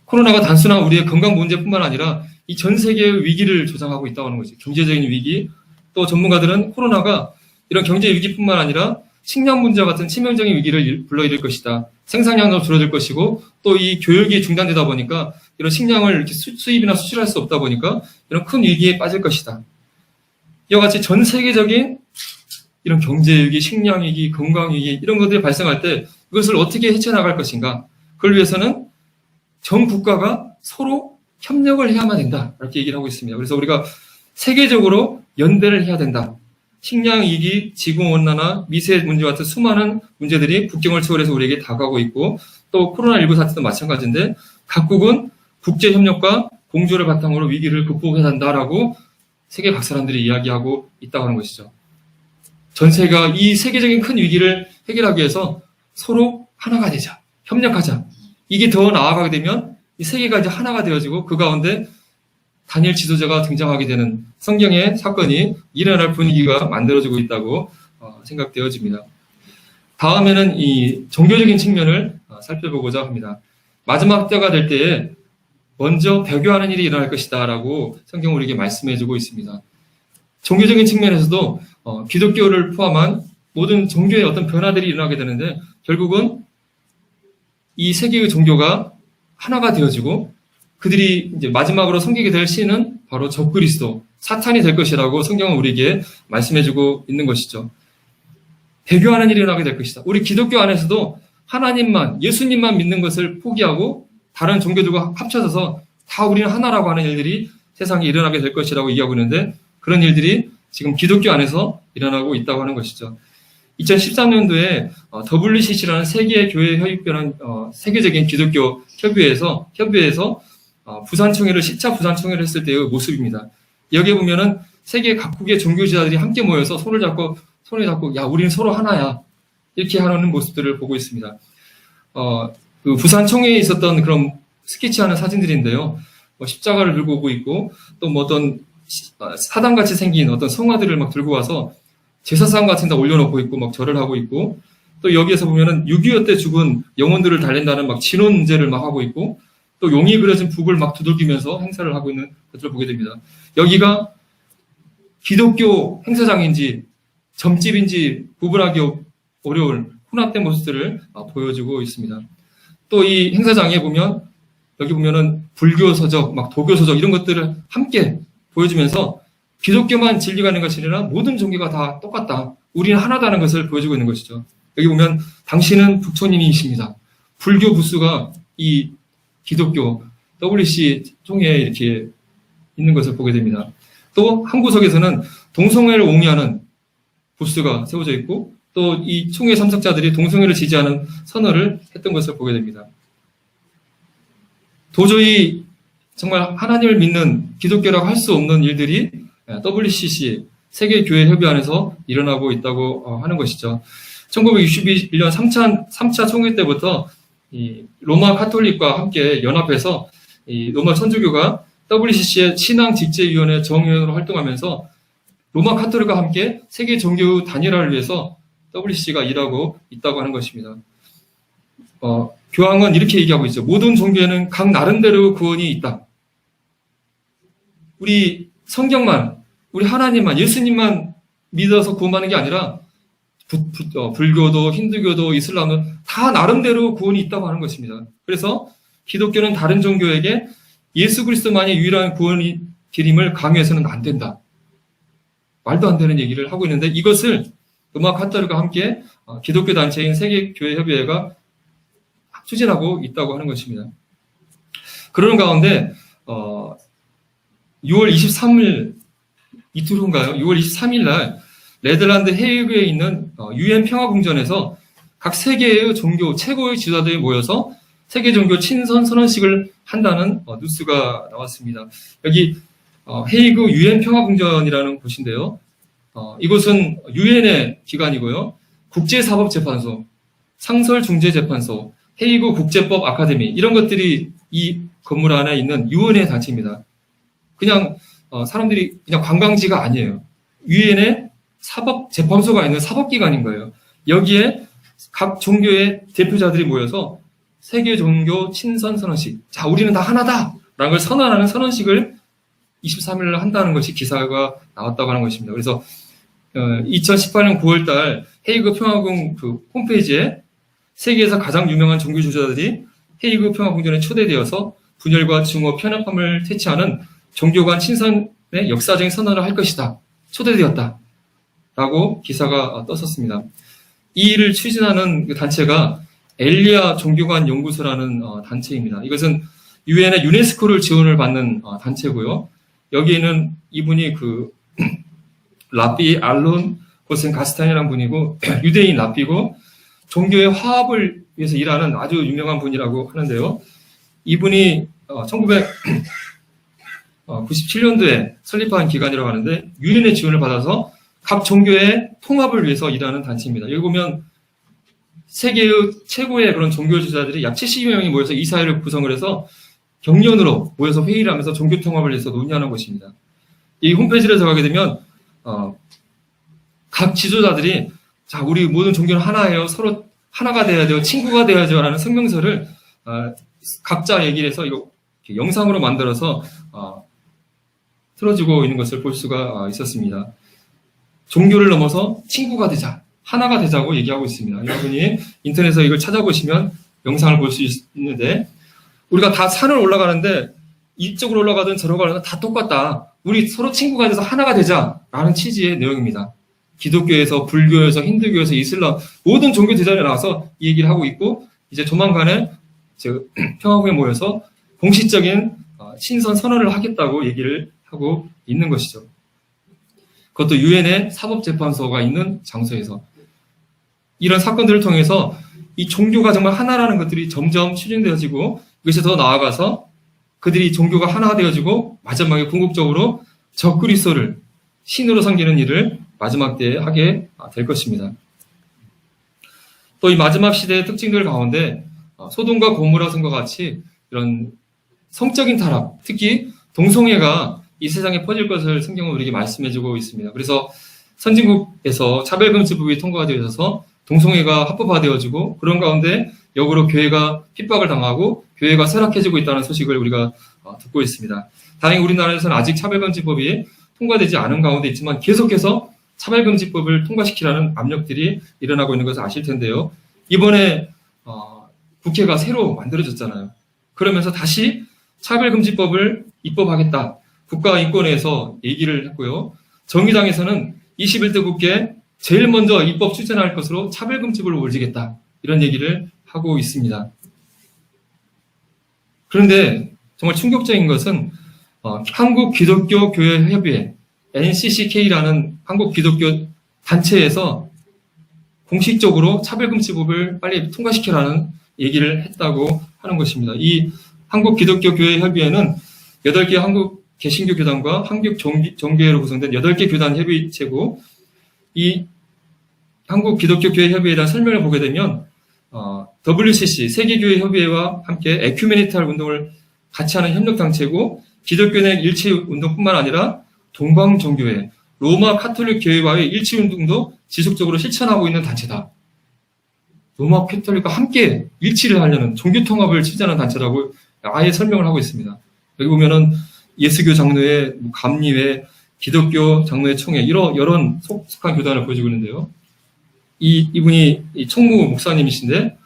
[SPEAKER 1] 코로나가 단순한 우리의 건강 문제뿐만 아니라 이 전 세계의 위기를 조장하고 있다고 하는 거죠. 경제적인 위기, 또 전문가들은 코로나가 이런 경제 위기뿐만 아니라 식량 문제와 같은 치명적인 위기를 불러일으킬 것이다. 생산량도 줄어들 것이고 또 이 교육이 중단되다 보니까 이런 식량을 이렇게 수입이나 수출할 수 없다 보니까 이런 큰 위기에 빠질 것이다. 이와 같이 전 세계적인 이런 경제 위기, 식량 위기, 건강 위기 이런 것들이 발생할 때 이것을 어떻게 헤쳐나갈 것인가? 그걸 위해서는 전 국가가 서로 협력을 해야만 된다. 이렇게 얘기를 하고 있습니다. 그래서 우리가 세계적으로 연대를 해야 된다. 식량 위기, 지구온난화, 미세 문제 같은 수많은 문제들이 국경을 초월해서 우리에게 다가오고 있고 또 코로나19 사태도 마찬가지인데 각국은 국제협력과 공조를 바탕으로 위기를 극복해야 한다라고 세계 각 사람들이 이야기하고 있다고 하는 것이죠. 전 세계가 이 세계적인 큰 위기를 해결하기 위해서 서로 하나가 되자. 협력하자. 이게 더 나아가게 되면 이 세계가 이제 하나가 되어지고 그 가운데 단일 지도자가 등장하게 되는 성경의 사건이 일어날 분위기가 만들어지고 있다고 생각되어집니다. 다음에는 이 종교적인 측면을 살펴보고자 합니다. 마지막 때가 될 때에 먼저 배교하는 일이 일어날 것이다 라고 성경은 우리에게 말씀해주고 있습니다. 종교적인 측면에서도 기독교를 포함한 모든 종교의 어떤 변화들이 일어나게 되는데 결국은 이 세계의 종교가 하나가 되어지고 그들이 이제 마지막으로 섬기게 될 신은 바로 적그리스도, 사탄이 될 것이라고 성경은 우리에게 말씀해주고 있는 것이죠. 배교하는 일이 일어나게 될 것이다. 우리 기독교 안에서도 하나님만, 예수님만 믿는 것을 포기하고 다른 종교들과 합쳐져서 다 우리는 하나라고 하는 일들이 세상에 일어나게 될 것이라고 얘기하고 있는데 그런 일들이 지금 기독교 안에서 일어나고 있다고 하는 것이죠. 2013년도에 WCC라는 세계 교회 협의회라는 세계적인 기독교 협의회에서 부산총회를 10차 부산총회를 했을 때의 모습입니다. 여기에 보면은 세계 각국의 종교지자들이 함께 모여서 손을 잡고 야 우리는 서로 하나야 이렇게 하는 모습들을 보고 있습니다. 그 부산총회에 있었던 그런 스케치하는 사진들인데요. 십자가를 들고 오고 있고 또 뭐 어떤 사당같이 생긴 어떤 성화들을 막 들고 와서 제사상 같은 데 올려놓고 있고 막 절을 하고 있고 또 여기에서 보면은 6.25 때 죽은 영혼들을 달랜다는 막 진원제를 막 하고 있고 또 용이 그려진 북을 막 두들기면서 행사를 하고 있는 것들을 보게 됩니다. 여기가 기독교 행사장인지 점집인지 구분하기 어려운 혼합된 모습들을 보여주고 있습니다. 또 이 행사장에 보면 여기 보면은 불교 서적, 막 도교 서적 이런 것들을 함께 보여주면서 기독교만 진리가 있는 것이 아니라 모든 종교가 다 똑같다. 우리는 하나다는 것을 보여주고 있는 것이죠. 여기 보면 당신은 부처님이십니다. 불교 부스가 이 기독교 WC 총회에 이렇게 있는 것을 보게 됩니다. 또 한 구석에서는 동성애를 옹호하는 부스가 세워져 있고 또 이 총회 참석자들이 동성애를 지지하는 선언을 했던 것을 보게 됩니다. 도저히 정말 하나님을 믿는 기독교라고 할 수 없는 일들이 WCC 세계교회협의 안에서 일어나고 있다고 하는 것이죠. 1961년 3차 총회 때부터 이 로마 카톨릭과 함께 연합해서 이 로마 천주교가 WCC의 신앙직제위원회 정회원으로 활동하면서 로마 카톨릭과 함께 세계 종교 단일화를 위해서 WCC가 일하고 있다고 하는 것입니다. 교황은 이렇게 얘기하고 있죠. 모든 종교에는 각 나름대로 구원이 있다. 우리 성경만, 우리 하나님만, 예수님만 믿어서 구원받는 게 아니라 불교도, 힌두교도, 이슬람은 다 나름대로 구원이 있다고 하는 것입니다. 그래서 기독교는 다른 종교에게 예수 그리스도만이 유일한 구원의 길임을 강요해서는 안 된다. 말도 안 되는 얘기를 하고 있는데 이것을 로마 카톨릭과 함께 기독교 단체인 세계교회협의회가 추진하고 있다고 하는 것입니다. 그러는 가운데 6월 23일 이틀 후인가요? 6월 23일 날 네덜란드 헤이그에 있는 UN 평화궁전에서 각 세계의 종교 최고의 지도자들이 모여서 세계 종교 친선 선언식을 한다는 뉴스가 나왔습니다. 여기 헤이그 UN 평화궁전이라는 곳인데요. 이곳은 UN의 기관이고요. 국제사법재판소, 상설중재재판소, 헤이그 국제법 아카데미 이런 것들이 이 건물 안에 있는 UN의 단체입니다. 그냥 사람들이 그냥 관광지가 아니에요. 유엔의 사법재판소가 있는 사법기관인 거예요. 여기에 각 종교의 대표자들이 모여서 세계 종교 친선 선언식. 자, 우리는 다 하나다! 라는 걸 선언하는 선언식을 23일 날 한다는 것이 기사가 나왔다고 하는 것입니다. 그래서 2018년 9월달 헤이그 평화궁 그 홈페이지에 세계에서 가장 유명한 종교 지도자들이 헤이그 평화궁전에 초대되어서 분열과 증오, 편협함을 퇴치하는 종교 간 친선의 역사적인 선언을 할 것이다. 초대되었다. 라고 기사가 떴었습니다. 이 일을 추진하는 그 단체가 엘리아 종교관 연구소라는 단체입니다. 이것은 유엔의 유네스코를 지원을 받는 단체고요. 여기에는 이분이 그 라비 알론 고센 가스탄이라는 분이고 유대인 라비고 종교의 화합을 위해서 일하는 아주 유명한 분이라고 하는데요. 이분이 1997년도에 설립한 기관이라고 하는데 유엔의 지원을 받아서 각 종교의 통합을 위해서 일하는 단체입니다. 여기 보면 세계의 최고의 그런 종교 지도자들이 약 70여 명이 모여서 이 사회를 구성을 해서 경련으로 모여서 회의를 하면서 종교 통합을 위해서 논의하는 것입니다. 이 홈페이지를 들어가게 되면 각 지도자들이 자, 우리 모든 종교는 하나예요. 서로 하나가 돼야 돼요. 친구가 돼야죠. 라는 성명서를 각자 얘기를 해서 이거 영상으로 만들어서 틀어주고 있는 것을 볼 수가 있었습니다. 종교를 넘어서 친구가 되자, 하나가 되자고 얘기하고 있습니다. 여러분이 인터넷에서 이걸 찾아보시면 영상을 볼 수 있는데 우리가 다 산을 올라가는데 이쪽으로 올라가든 저쪽으로 가든 다 똑같다. 우리 서로 친구가 돼서 하나가 되자라는 취지의 내용입니다. 기독교에서, 불교에서, 힌두교에서, 이슬람 모든 종교 대장에 나와서 이 얘기를 하고 있고 이제 조만간에 평화궁에 모여서 공식적인 친선 선언을 하겠다고 얘기를 하고 있는 것이죠. 그것도 유엔의 사법재판소가 있는 장소에서 이런 사건들을 통해서 이 종교가 정말 하나라는 것들이 점점 추진되어지고 이것이 더 나아가서 그들이 종교가 하나가 되어지고 마지막에 궁극적으로 적그리스도를 신으로 섬기는 일을 마지막 때에 하게 될 것입니다. 또 이 마지막 시대의 특징들 가운데 소돔과 고모라 성과 같이 이런 성적인 타락, 특히 동성애가 이 세상에 퍼질 것을 성경은 우리에게 말씀해주고 있습니다. 그래서 선진국에서 차별금지법이 통과가 되어서 동성애가 합법화되어지고 그런 가운데 역으로 교회가 핍박을 당하고 교회가 쇠락해지고 있다는 소식을 우리가 듣고 있습니다. 다행히 우리나라에서는 아직 차별금지법이 통과되지 않은 가운데 있지만 계속해서 차별금지법을 통과시키라는 압력들이 일어나고 있는 것을 아실 텐데요. 이번에 국회가 새로 만들어졌잖아요. 그러면서 다시 차별금지법을 입법하겠다. 국가인권위에서 얘기를 했고요. 정의당에서는 21대 국회 제일 먼저 입법 추진할 것으로 차별금지법을 올리겠다. 이런 얘기를 하고 있습니다. 그런데 정말 충격적인 것은 한국기독교교회협의회 NCCK라는 한국기독교 단체에서 공식적으로 차별금지법을 빨리 통과시키라는 얘기를 했다고 하는 것입니다. 이 한국기독교교회협의회는 8개 한국 개신교 교단과 한국정교회로 구성된 8개 교단 협의체고, 이 한국기독교교회협의회에 대한 설명을 보게 되면 WCC 세계교회협의회와 함께 에큐메니탈 운동을 같이 하는 협력단체고, 기독교의 일치운동뿐만 아니라 동방정교회, 로마 카톨릭 교회와의 일치운동도 지속적으로 실천하고 있는 단체다. 로마 카톨릭과 함께 일치를 하려는 종교통합을 추진하는 단체라고 아예 설명을 하고 있습니다. 여기 보면은 예수교 장로회, 감리회, 기독교 장로회 총회, 이런 속한 교단을 보여주고 있는데요. 이분이 총무 목사님이신데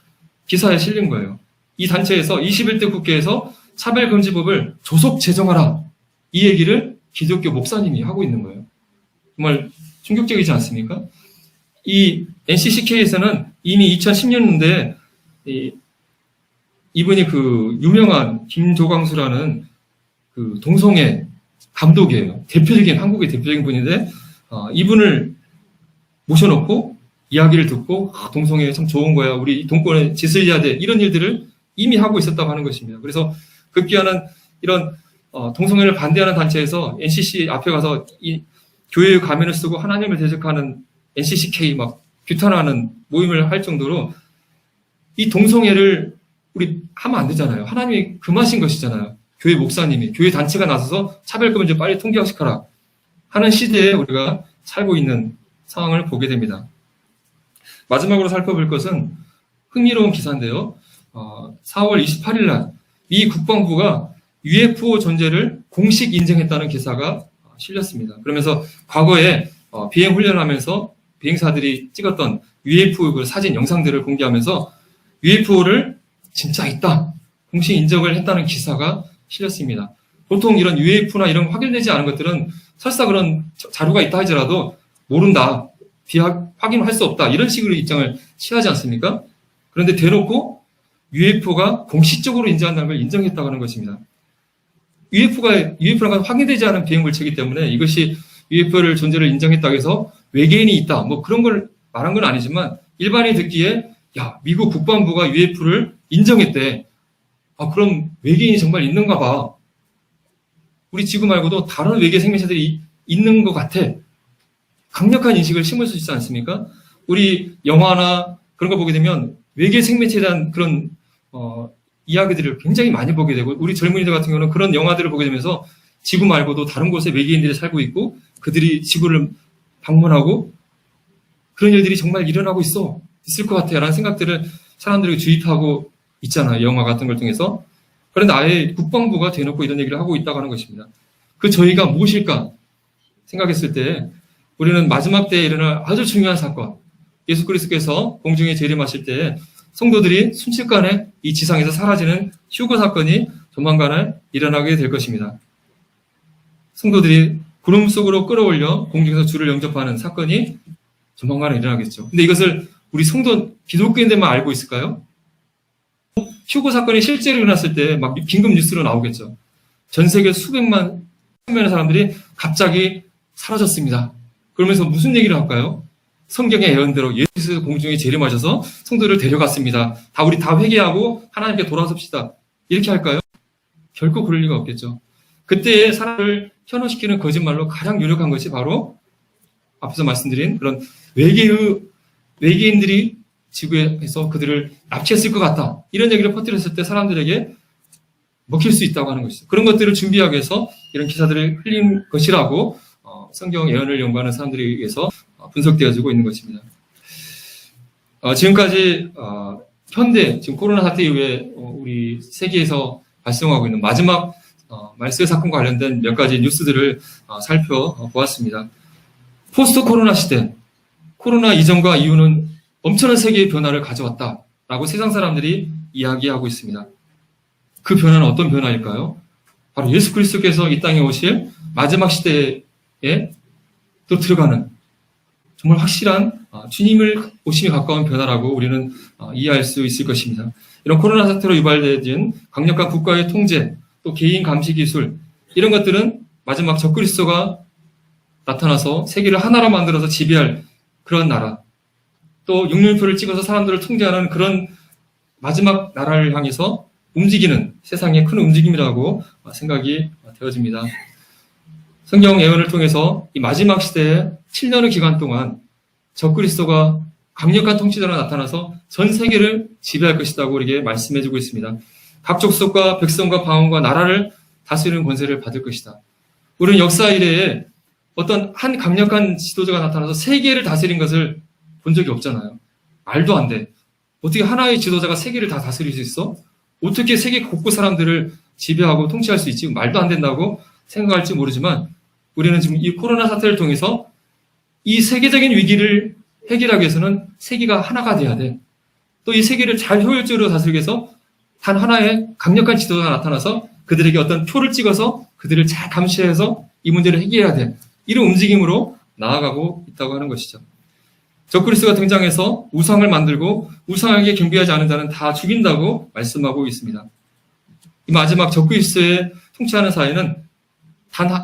[SPEAKER 1] 기사에 실린 거예요. 이 단체에서 21대 국회에서 차별금지법을 조속 제정하라. 이 얘기를 기독교 목사님이 하고 있는 거예요. 정말 충격적이지 않습니까? 이 NCCK에서는 이미 2010년도에 이분이 그 유명한 김조광수라는 그 동성애 감독이에요. 대표적인, 한국의 대표적인 분인데, 이분을 모셔놓고 이야기를 듣고, 동성애 참 좋은 거야. 우리 동권에 지슬려야 돼. 이런 일들을 이미 하고 있었다고 하는 것입니다. 그래서 급기야는 이런 동성애를 반대하는 단체에서 NCC 앞에 가서 이 교회의 가면을 쓰고 하나님을 대적하는 NCCK 막 규탄하는 모임을 할 정도로 이 동성애를 우리 하면 안 되잖아요. 하나님이 금하신 것이잖아요. 교회 목사님이, 교회 단체가 나서서 차별금을 좀 빨리 통과시켜라 하는 시대에 우리가 살고 있는 상황을 보게 됩니다. 마지막으로 살펴볼 것은 흥미로운 기사인데요. 4월 28일 날 미 국방부가 UFO 존재를 공식 인정했다는 기사가 실렸습니다. 그러면서 과거에 비행 훈련하면서 비행사들이 찍었던 UFO 그 사진, 영상들을 공개하면서 UFO를 진짜 있다, 공식 인정을 했다는 기사가 실렸습니다. 보통 이런 UFO나 이런 확인되지 않은 것들은 설사 그런 자료가 있다 하더라도 모른다, 확인할 수 없다, 이런 식으로 입장을 취하지 않습니까? 그런데 대놓고 UFO가 공식적으로 인정한다는 걸 인정했다고 하는 것입니다. UFO가 확인되지 않은 비행 물체이기 때문에 이것이 UFO를 존재를 인정했다고 해서 외계인이 있다, 뭐 그런 걸 말한 건 아니지만 일반인이 듣기에 야, 미국 국방부가 UFO를 인정했대. 그럼 외계인이 정말 있는가 봐. 우리 지구 말고도 다른 외계 생명체들이 있는 것 같아. 강력한 인식을 심을 수 있지 않습니까? 우리 영화나 그런 거 보게 되면 외계 생명체에 대한 그런 이야기들을 굉장히 많이 보게 되고, 우리 젊은이들 같은 경우는 그런 영화들을 보게 되면서 지구 말고도 다른 곳에 외계인들이 살고 있고 그들이 지구를 방문하고 그런 일들이 정말 일어나고 있을 것 같아요 라는 생각들을 사람들에게 주입하고 있잖아요, 영화 같은 걸 통해서. 그런데 아예 국방부가 대놓고 이런 얘기를 하고 있다고 하는 것입니다. 그 저희가 무엇일까 생각했을 때 우리는 마지막 때에 일어날 아주 중요한 사건, 예수 그리스도께서 공중에 재림하실 때 성도들이 순식간에 이 지상에서 사라지는 휴거 사건이 조만간에 일어나게 될 것입니다. 성도들이 구름 속으로 끌어올려 공중에서 주를 영접하는 사건이 조만간에 일어나겠죠. 근데 이것을 우리 성도 기독교인들만 알고 있을까요? 휴거 사건이 실제로 일어났을 때 막 긴급 뉴스로 나오겠죠. 전 세계 수백만 명의 사람들이 갑자기 사라졌습니다. 그러면서 무슨 얘기를 할까요? 성경의 예언대로 예수께서 공중에 재림하셔서 성도를 데려갔습니다. 우리 다 회개하고 하나님께 돌아섭시다. 이렇게 할까요? 결코 그럴 리가 없겠죠. 그때의 사람을 현혹시키는 거짓말로 가장 유력한 것이 바로 앞에서 말씀드린 그런 외계인들이 지구에서 그들을 납치했을 것 같다, 이런 얘기를 퍼뜨렸을 때 사람들에게 먹힐 수 있다고 하는 것이죠. 그런 것들을 준비하기 위해서 이런 기사들을 흘린 것이라고 성경 예언을 연구하는 사람들에 의해서 분석되어지고 있는 것입니다. 지금까지 현대 지금 코로나 사태 이후에 우리 세계에서 발생하고 있는 마지막 말세 사건과 관련된 몇 가지 뉴스들을 살펴보았습니다. 포스트 코로나 시대, 코로나 이전과 이후는 엄청난 세계의 변화를 가져왔다라고 세상 사람들이 이야기하고 있습니다. 그 변화는 어떤 변화일까요? 바로 예수 그리스도께서 이 땅에 오실 마지막 시대에 또 들어가는 정말 확실한 주님을 오심에 가까운 변화라고 우리는 이해할 수 있을 것입니다. 이런 코로나 사태로 유발된 강력한 국가의 통제, 또 개인 감시 기술, 이런 것들은 마지막 적그리스도가 나타나서 세계를 하나로 만들어서 지배할 그런 나라, 또 육륜표를 찍어서 사람들을 통제하는 그런 마지막 나라를 향해서 움직이는 세상의 큰 움직임이라고 생각이 되어집니다. 성경 예언을 통해서 이 마지막 시대에 7년의 기간 동안 적그리스도가 강력한 통치자로 나타나서 전 세계를 지배할 것이라고 우리에게 말씀해주고 있습니다. 각 족속과 백성과 방언과 나라를 다스리는 권세를 받을 것이다. 우리는 역사 이래에 어떤 한 강력한 지도자가 나타나서 세계를 다스린 것을 본 적이 없잖아요. 말도 안 돼. 어떻게 하나의 지도자가 세계를 다 다스릴 수 있어? 어떻게 세계 곳곳 사람들을 지배하고 통치할 수 있지? 말도 안 된다고 생각할지 모르지만 우리는 지금 이 코로나 사태를 통해서 이 세계적인 위기를 해결하기 위해서는 세계가 하나가 돼야 돼. 또 이 세계를 잘 효율적으로 다스리기 위해서 단 하나의 강력한 지도자가 나타나서 그들에게 어떤 표를 찍어서 그들을 잘 감시해서 이 문제를 해결해야 돼. 이런 움직임으로 나아가고 있다고 하는 것이죠. 적그리스도가 등장해서 우상을 만들고 우상에게 경배하지 않은 자는 다 죽인다고 말씀하고 있습니다. 이 마지막 적그리스도의 통치하는 사회는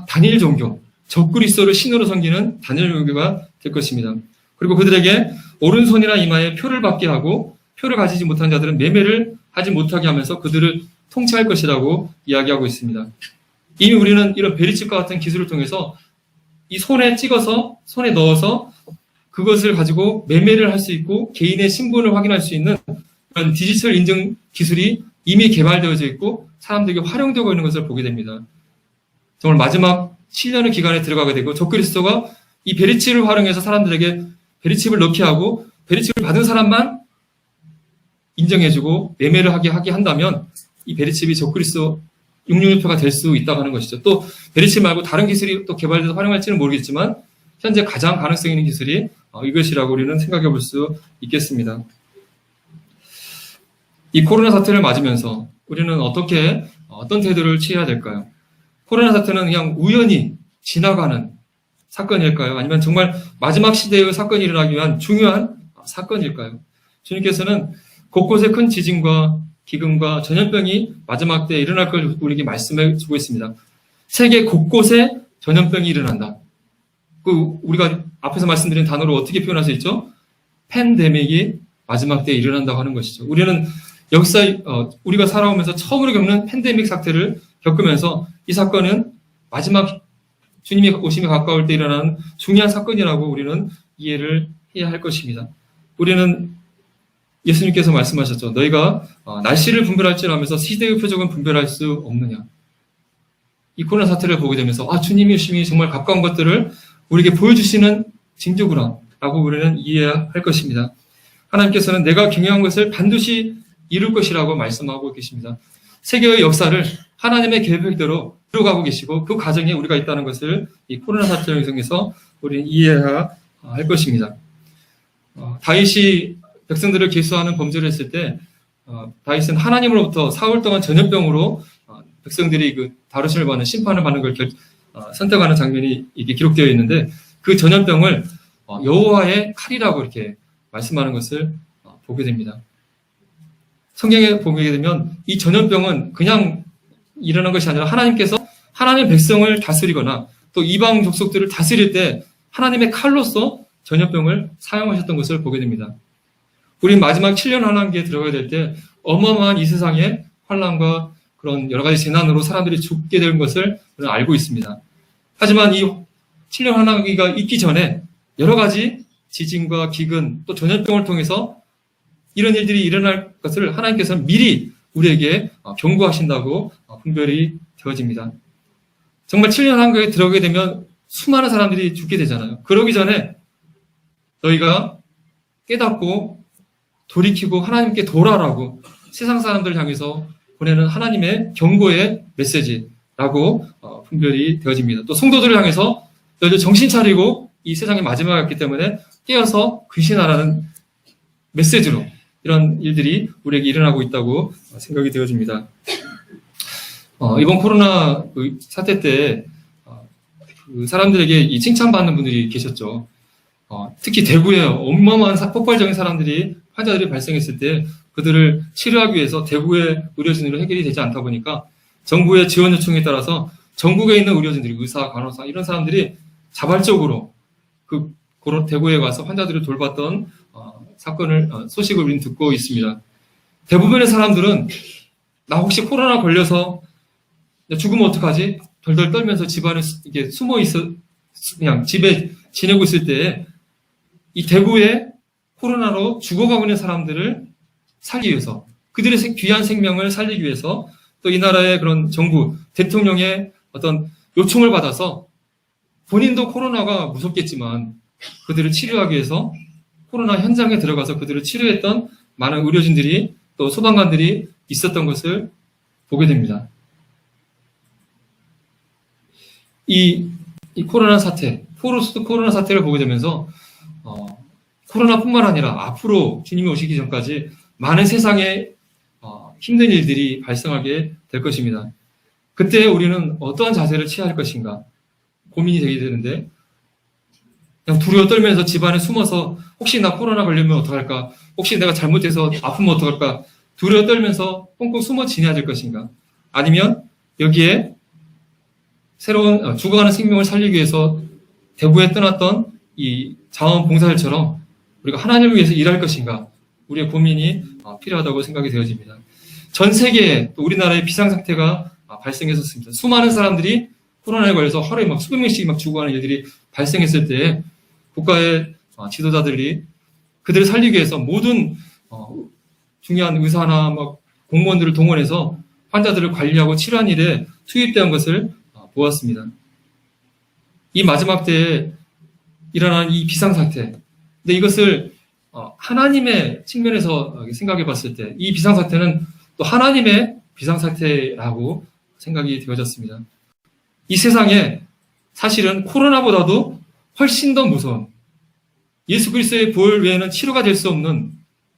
[SPEAKER 1] 단일 종교, 적그리스도를 신으로 섬기는 단일 종교가 될 것입니다. 그리고 그들에게 오른손이나 이마에 표를 받게 하고 표를 가지지 못한 자들은 매매를 하지 못하게 하면서 그들을 통치할 것이라고 이야기하고 있습니다. 이미 우리는 이런 베리칩과 같은 기술을 통해서 이 손에 찍어서 손에 넣어서 그것을 가지고 매매를 할 수 있고 개인의 신분을 확인할 수 있는 그런 디지털 인증 기술이 이미 개발되어져 있고 사람들에게 활용되고 있는 것을 보게 됩니다. 정말 마지막 7년의 기간에 들어가게 되고 적그리스도가 이 베리칩을 활용해서 사람들에게 베리칩을 넣게 하고 베리칩을 받은 사람만 인정해주고 매매를 하게 한다면 이 베리칩이 적그리스도 666표가 될 수 있다고 하는 것이죠. 또 베리칩 말고 다른 기술이 또 개발돼서 활용할지는 모르겠지만 현재 가장 가능성 있는 기술이 이것이라고 우리는 생각해 볼 수 있겠습니다. 이 코로나 사태를 맞으면서 우리는 어떤 태도를 취해야 될까요? 코로나 사태는 그냥 우연히 지나가는 사건일까요? 아니면 정말 마지막 시대의 사건이 일어나기 위한 중요한 사건일까요? 주님께서는 곳곳에 큰 지진과 기근과 전염병이 마지막 때에 일어날 걸 우리에게 말씀해 주고 있습니다. 세계 곳곳에 전염병이 일어난다. 우리가 앞에서 말씀드린 단어로 어떻게 표현할 수 있죠? 팬데믹이 마지막 때에 일어난다고 하는 것이죠. 우리는 우리가 살아오면서 처음으로 겪는 팬데믹 사태를 겪으면서 이 사건은 마지막 주님이 오심이 가까울 때 일어나는 중요한 사건이라고 우리는 이해를 해야 할 것입니다. 우리는 예수님께서 말씀하셨죠. 너희가 날씨를 분별할지 하면서 시대의 표적은 분별할 수 없느냐. 이 코로나 사태를 보게 되면서 주님의 오심이 정말 가까운 것들을 우리에게 보여주시는 징조구나 라고 우리는 이해해야 할 것입니다. 하나님께서는 내가 경영한 것을 반드시 이룰 것이라고 말씀하고 계십니다. 세계의 역사를 하나님의 계획대로 이루어가고 계시고 그 과정에 우리가 있다는 것을 이 코로나 사태를 통해서 우리는 이해해야 할 것입니다. 다윗이 백성들을 계수하는 범죄를 했을 때 다윗은 하나님으로부터 사흘 동안 전염병으로 백성들이 다루심을 받는 심판을 받는 걸 선택하는 장면이 이게 기록되어 있는데 그 전염병을 여호와의 칼이라고 이렇게 말씀하는 것을 보게 됩니다. 성경에 보게 되면 이 전염병은 그냥 일어난 것이 아니라 하나님께서 하나님의 백성을 다스리거나 또 이방 족속들을 다스릴 때 하나님의 칼로서 전염병을 사용하셨던 것을 보게 됩니다. 우리 마지막 7년 환란기에 들어가야 될 때 어마어마한 이 세상의 환란과 그런 여러 가지 재난으로 사람들이 죽게 될 것을 우리는 알고 있습니다. 하지만 이 7년 환란기가 있기 전에 여러 가지 지진과 기근 또 전염병을 통해서 이런 일들이 일어날 것을 하나님께서는 미리 우리에게 경고하신다고 분별이 되어집니다. 정말 7년 환란기에 들어가게 되면 수많은 사람들이 죽게 되잖아요. 그러기 전에 너희가 깨닫고 돌이키고 하나님께 돌아라고 세상 사람들을 향해서 보내는 하나님의 경고의 메시지라고 분별이 되어집니다. 또 성도들을 향해서 너희들 정신 차리고 이 세상의 마지막이었기 때문에 깨어서 귀신하라는 메시지로 이런 일들이 우리에게 일어나고 있다고 생각이 되어집니다. 이번 코로나 사태 때 사람들에게 이 칭찬받는 분들이 계셨죠. 특히 대구에 어마어마한 폭발적인 환자들이 발생했을 때 그들을 치료하기 위해서 대구의 의료진으로 해결이 되지 않다 보니까 정부의 지원 요청에 따라서 전국에 있는 의료진들이 의사, 간호사 이런 사람들이 자발적으로 대구에 가서 환자들을 돌봤던 소식을 우리는 듣고 있습니다. 대부분의 사람들은 나 혹시 코로나 걸려서 죽으면 어떡하지? 덜덜 떨면서 집안에 이게 숨어 있어 그냥 집에 지내고 있을 때 이 대구에 코로나로 죽어가고 있는 사람들을 살리기 위해서 그들의 귀한 생명을 살리기 위해서 또 이 나라의 그런 정부 대통령의 어떤 요청을 받아서 본인도 코로나가 무섭겠지만 그들을 치료하기 위해서 코로나 현장에 들어가서 그들을 치료했던 많은 의료진들이 또 소방관들이 있었던 것을 보게 됩니다. 이 코로나 사태, 포스트 코로나 사태를 보게 되면서 코로나뿐만 아니라 앞으로 주님이 오시기 전까지 많은 세상에 힘든 일들이 발생하게 될 것입니다. 그때 우리는 어떠한 자세를 취할 것인가 고민이 되게 되는데 그냥 두려워 떨면서 집안에 숨어서 혹시 나 코로나 걸리면 어떡할까? 혹시 내가 잘못해서 아프면 어떡할까? 두려워 떨면서 꽁꽁 숨어 지내야 될 것인가? 아니면 여기에 새로운 죽어가는 생명을 살리기 위해서 대구에 떠났던 이 자원봉사자처럼 우리가 하나님을 위해서 일할 것인가? 우리의 고민이 필요하다고 생각이 되어집니다. 전 세계에 또 우리나라의 비상상태가 발생했었습니다. 수많은 사람들이 코로나에 걸려서 하루에 막 수백 명씩 막 죽어가는 일들이 발생했을 때 국가의 지도자들이 그들을 살리기 위해서 모든 중요한 의사나 막 공무원들을 동원해서 환자들을 관리하고 치료한 일에 투입된 것을 보았습니다. 이 마지막 때에 일어난 이 비상사태. 근데 이것을 하나님의 측면에서 생각해 봤을 때 이 비상사태는 또 하나님의 비상사태라고 생각이 되어졌습니다. 이 세상에 사실은 코로나보다도 훨씬 더 무서운 예수 그리스도의 보혈 외에는 치료가 될 수 없는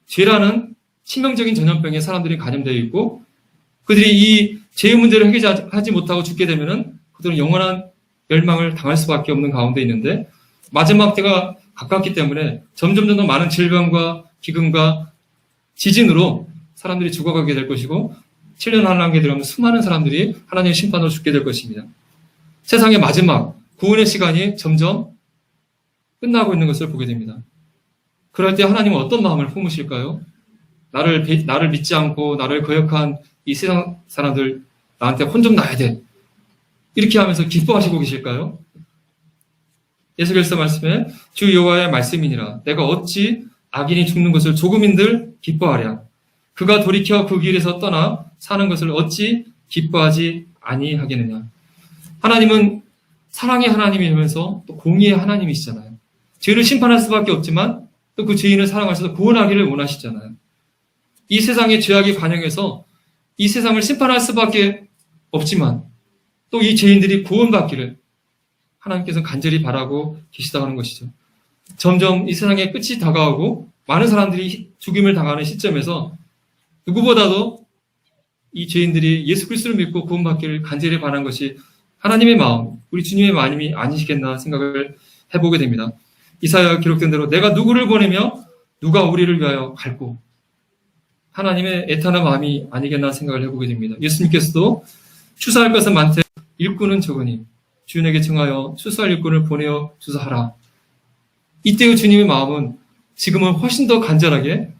[SPEAKER 1] 죄라는 치명적인 전염병에 사람들이 감염되어 있고 그들이 이 죄의 문제를 해결하지 못하고 죽게 되면은 그들은 영원한 멸망을 당할 수밖에 없는 가운데 있는데 마지막 때가 가깝기 때문에 점점 더 많은 질병과 기근과 지진으로 사람들이 죽어가게 될 것이고 7년 한란기에 들어가면 수많은 사람들이 하나님의 심판으로 죽게 될 것입니다. 세상의 마지막 구원의 시간이 점점 끝나고 있는 것을 보게 됩니다. 그럴 때 하나님은 어떤 마음을 품으실까요? 나를 믿지 않고 나를 거역한 이 세상 사람들 나한테 혼 좀 나야 돼. 이렇게 하면서 기뻐하시고 계실까요? 예수께서 말씀에 주 여호와의 말씀이니라 내가 어찌 악인이 죽는 것을 조금인들 기뻐하랴 그가 돌이켜 그 길에서 떠나 사는 것을 어찌 기뻐하지 아니하겠느냐. 하나님은 사랑의 하나님이면서 또 공의의 하나님이시잖아요. 죄를 심판할 수밖에 없지만 또 그 죄인을 사랑하셔서 구원하기를 원하시잖아요. 이 세상의 죄악이 반영해서 이 세상을 심판할 수밖에 없지만 또 이 죄인들이 구원받기를 하나님께서는 간절히 바라고 계시다고 하는 것이죠. 점점 이 세상의 끝이 다가오고 많은 사람들이 죽임을 당하는 시점에서 누구보다도 이 죄인들이 예수 그리스도를 믿고 구원받기를 간절히 바라는 것이 하나님의 마음, 우리 주님의 마음이 아니시겠나 생각을 해보게 됩니다. 이사야가 기록된 대로 내가 누구를 보내며 누가 우리를 위하여 갈고 하나님의 애타는 마음이 아니겠나 생각을 해보게 됩니다. 예수님께서도 추수할 것은 많되 일꾼은 적으니 주인에게 청하여 추수할 일꾼을 보내어 주사하라. 이때의 주님의 마음은 지금은 훨씬 더 간절하게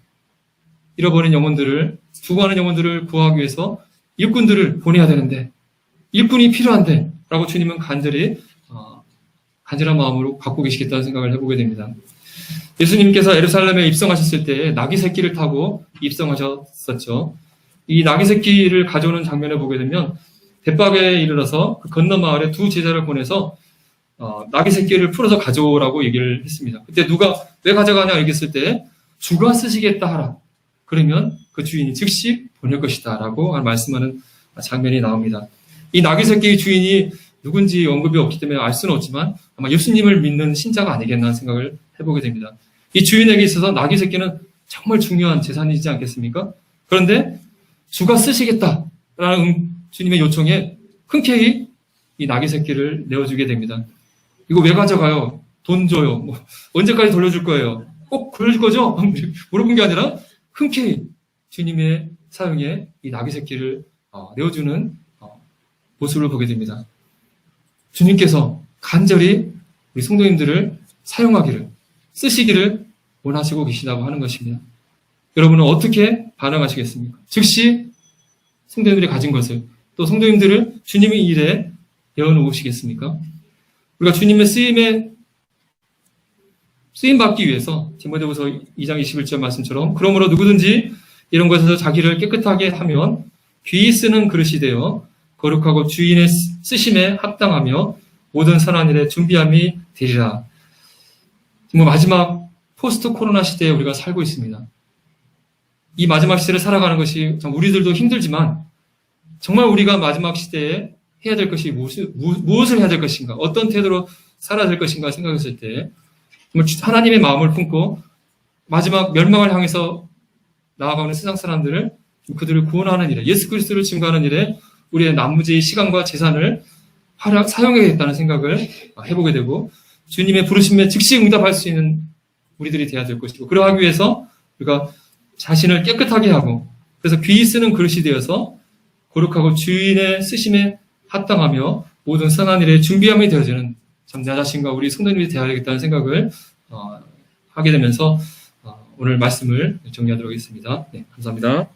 [SPEAKER 1] 잃어버린 영혼들을 죽어가는 영혼들을 구하기 위해서 일꾼들을 보내야 되는데 일꾼이 필요한데 라고 주님은 간절한 마음으로 갖고 계시겠다는 생각을 해보게 됩니다. 예수님께서 예루살렘에 입성하셨을 때 나귀 새끼를 타고 입성하셨었죠. 이 나귀 새끼를 가져오는 장면을 보게 되면 벳박에 이르러서 그 건너 마을에 두 제자를 보내서 나귀 새끼를 풀어서 가져오라고 얘기를 했습니다. 그때 누가 왜 가져가냐 얘기했을 때 주가 쓰시겠다 하라. 그러면 그 주인이 즉시 보낼 것이다 라고 말씀하는 장면이 나옵니다. 이 나귀 새끼의 주인이 누군지 언급이 없기 때문에 알 수는 없지만 아마 예수님을 믿는 신자가 아니겠나 하는 생각을 해보게 됩니다. 이 주인에게 있어서 나귀 새끼는 정말 중요한 재산이지 않겠습니까? 그런데 주가 쓰시겠다라는 주님의 요청에 흔쾌히 이 나귀 새끼를 내어주게 됩니다. 이거 왜 가져가요? 돈 줘요. 뭐 언제까지 돌려줄 거예요? 꼭 돌려줄 거죠? 물어본 게 아니라 흔쾌히 주님의 사용에 이 나귀 새끼를 내어주는 모습을 보게 됩니다. 주님께서 간절히 우리 성도님들을 사용하기를, 쓰시기를 원하시고 계시다고 하는 것입니다. 여러분은 어떻게 반응하시겠습니까? 즉시 성도님들이 가진 것을, 또 성도님들을 주님의 일에 내어놓으시겠습니까? 우리가 주님의 쓰임 받기 위해서 디모데후서 2장 21절 말씀처럼 그러므로 누구든지 이런 것에서 자기를 깨끗하게 하면 귀히 쓰는 그릇이 되어 거룩하고 주인의 쓰심에 합당하며 모든 선한 일에 준비함이 되리라. 정말 마지막 포스트 코로나 시대에 우리가 살고 있습니다. 이 마지막 시대를 살아가는 것이 참 우리들도 힘들지만 정말 우리가 마지막 시대에 해야 될 것이 무엇을 해야 될 것인가, 어떤 태도로 살아야 될 것인가 생각했을 때 정말 하나님의 마음을 품고 마지막 멸망을 향해서 나아가는 세상 사람들을 그들을 구원하는 일에, 예수 그리스도를 증거하는 일에 우리의 남무지의 시간과 재산을 사용해야겠다는 생각을 해보게 되고 주님의 부르심에 즉시 응답할 수 있는 우리들이 되어야 될 것이고, 그러하기 위해서 우리가 자신을 깨끗하게 하고 그래서 귀히 쓰는 그릇이 되어서 거룩하고 주인의 쓰심에 합당하며 모든 선한 일에 준비함이 되어지는 참 나 자신과 우리 성도님이 되어야겠다는 생각을 하게 되면서 오늘 말씀을 정리하도록 하겠습니다. 네, 감사합니다.